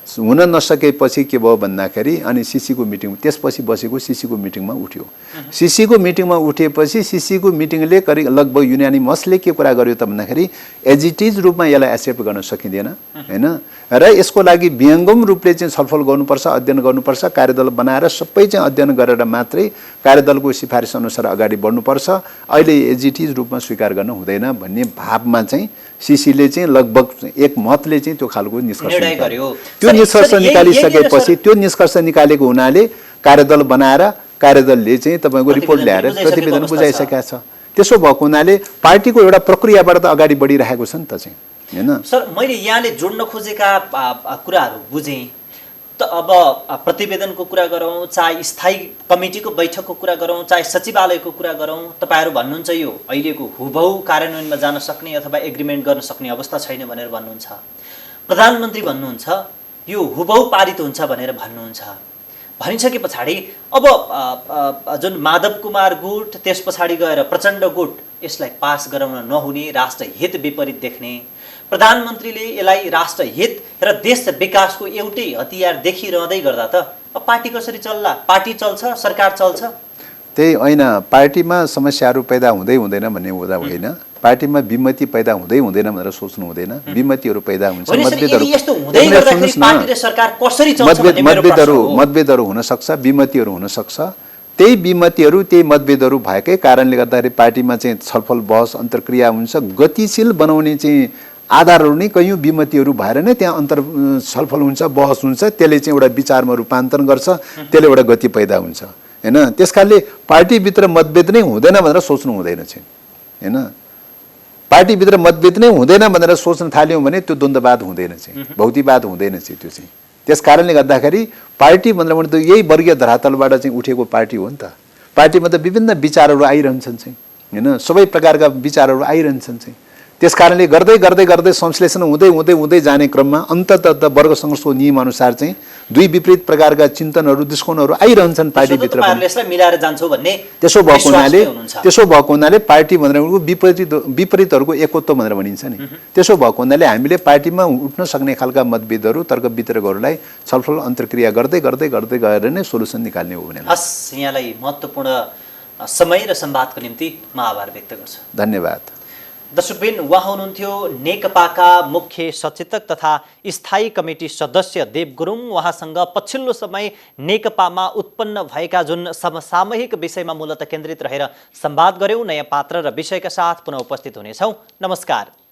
हुन नसकेपछि के भयो भन्दाखेरि अनि सिसीको मिटिङ त्यसपछि बसेको सिसीको मिटिङमा उठ्यो। सिसीको मिटिङमा उठेपछि सिसीको मिटिङले करिब लगभग युनानिमसले के कुरा गर्यो त भन्दाखेरि एजिटिज रूपमा यसलाई एक्सेप्ट गर्न सकिँदैन हैन, र यसको लागि विहङ्गम रूपले चाहिँ छलफल गर्नुपर्छ, अध्ययन गर्नुपर्छ, कार्यदल बनाएर सबै चाहिँ अध्ययन गरेर मात्रै कार्यदलको सिफारिस अनुसार अगाडि बढ्नुपर्छ, अहिले एजिटिज रूपमा स्वीकार गर्न हुँदैन भन्ने भावमा चाहिँ सिसीले चाहिँ लगभग एक मतले चाहिँ त्यो खालको निष्कर्ष निकाल्यो। त्यो निष्कर्ष निकालिसकेपछि त्यो निष्कर्ष निकालेको हुनाले कार्यदल बनाएर कार्यदलले चाहिँ तपाईँको रिपोर्ट ल्याएर प्रतिवेदन बुझाइसकेका छ। त्यसो भएको हुनाले पार्टीको एउटा प्रक्रियाबाट त अगाडि बढिरहेको छ नि त चाहिँ हैन। सर मैले यहाँले जोड्न खोजेका कुराहरू बुझेँ त। अब प्रतिवेदनको कुरा गरौँ, चाहे स्थायी कमिटीको बैठकको कुरा गरौँ, चाहे सचिवालयको कुरा गरौँ, तपाईँहरू भन्नुहुन्छ यो अहिलेको हुबहु कार्यान्वयनमा जान सक्ने अथवा एग्रिमेन्ट गर्न सक्ने अवस्था छैन भनेर भन्नुहुन्छ। प्रधानमन्त्री भन्नुहुन्छ यो हुबहु पारित हुन्छ भनेर भन्नुहुन्छ। भनिसके पछाडि अब जुन माधव कुमार गुट त्यस पछाडि गएर प्रचण्ड गुट यसलाई पास गराउन नहुने, राष्ट्रहित विपरीत देख्ने, प्रधानमन्त्रीले यसलाई राष्ट्रहित र देश विकासको एउटै हतियार देखिरहँदै गर्दा त अब पार्टी कसरी चल्ला? पार्टी चल्छ, सरकार चल्छ? त्यही होइन, पार्टीमा समस्याहरू पैदा हुँदै हुँदैन भन्ने हुँदा होइन, पार्टीमा विमति पैदा हुँदै हुँदैन भनेर सोच्नु हुँदैन। विमतिहरू पैदा हुन्छ, मतभेदहरू हुन सक्छ, विमतिहरू हुन सक्छ। त्यही विमतिहरू त्यही मतभेदहरू भएकै कारणले गर्दाखेरि पार्टीमा चाहिँ छलफल बहस अन्तर्क्रिया हुन्छ। गतिशील बनाउने चाहिँ आधारहरू नै कयौँ विमतिहरू भएर नै त्यहाँ छलफल हुन्छ, बहस हुन्छ, त्यसले चाहिँ एउटा विचारमा रूपान्तरण गर्छ, त्यसले एउटा गति पैदा हुन्छ हैन। त्यसकारणले पार्टीभित्र मतभेद नै हुँदैन भनेर सोच्नु हुँदैन चाहिँ हैन। पार्टीभित्र मतभेद नै हुँदैन भनेर सोच्न थाल्यौँ भने त्यो द्वन्द्ववाद हुँदैन चाहिँ, भौतिकवाद हुँदैन चाहिँ त्यो चाहिँ। त्यस कारणले गर्दाखेरि पार्टी भनेर त यही वर्गीय धरातलबाट चाहिँ उठेको पार्टी हो नि त। पार्टीमा त विभिन्न विचारहरू आइरहन्छन् चाहिँ हैन, सबै प्रकारका विचारहरू आइरहन्छन् चाहिँ। त्यस कारणले गर्दै गर्दै गर्दै संश्लेषण हुँदै हुँदै हुँदै जाने क्रममा अन्ततः वर्ग संघर्षको नियम अनुसार चाहिँ दुई विपरीत प्रकारका चिन्तनहरू दृष्टिकोणहरू आइरहन्छन् पार्टीभित्र पनि। यसलाई मिलाएर जान्छौ भन्ने त्यसो भएको हुनाले हुनुहुन्छ। पार्टी भनेर विपरीतहरूको एकत्व भनेर भनिन्छ नि। त्यसो भएको हुनाले हामीले पार्टीमा उठ्न सक्ने खालका मतभेदहरू तर्क वितर्कहरूलाई छलफल अन्तर्क्रिया गर्दै गर्दै गर्दै गएर नै सोलुसन निकाल्ने हो भने। हस्, यहाँलाई महत्त्वपूर्ण समय र संवादको निम्ति म आभार व्यक्त गर्छु। धन्यवाद। दर्शकबिन, उहाँ हुनुहुन्थ्यो नेकपाका मुख्य सचेतक तथा स्थायी कमिटी सदस्य देव गुरुङ। उहाँसँग पछिल्लो समय नेकपामा उत्पन्न भएका जुन समसामयिक विषयमा मूलतः केन्द्रित रहेर संवाद गर्यौं। नयाँ पात्र र विषयका साथ पुनः उपस्थित हुनेछौँ। नमस्कार।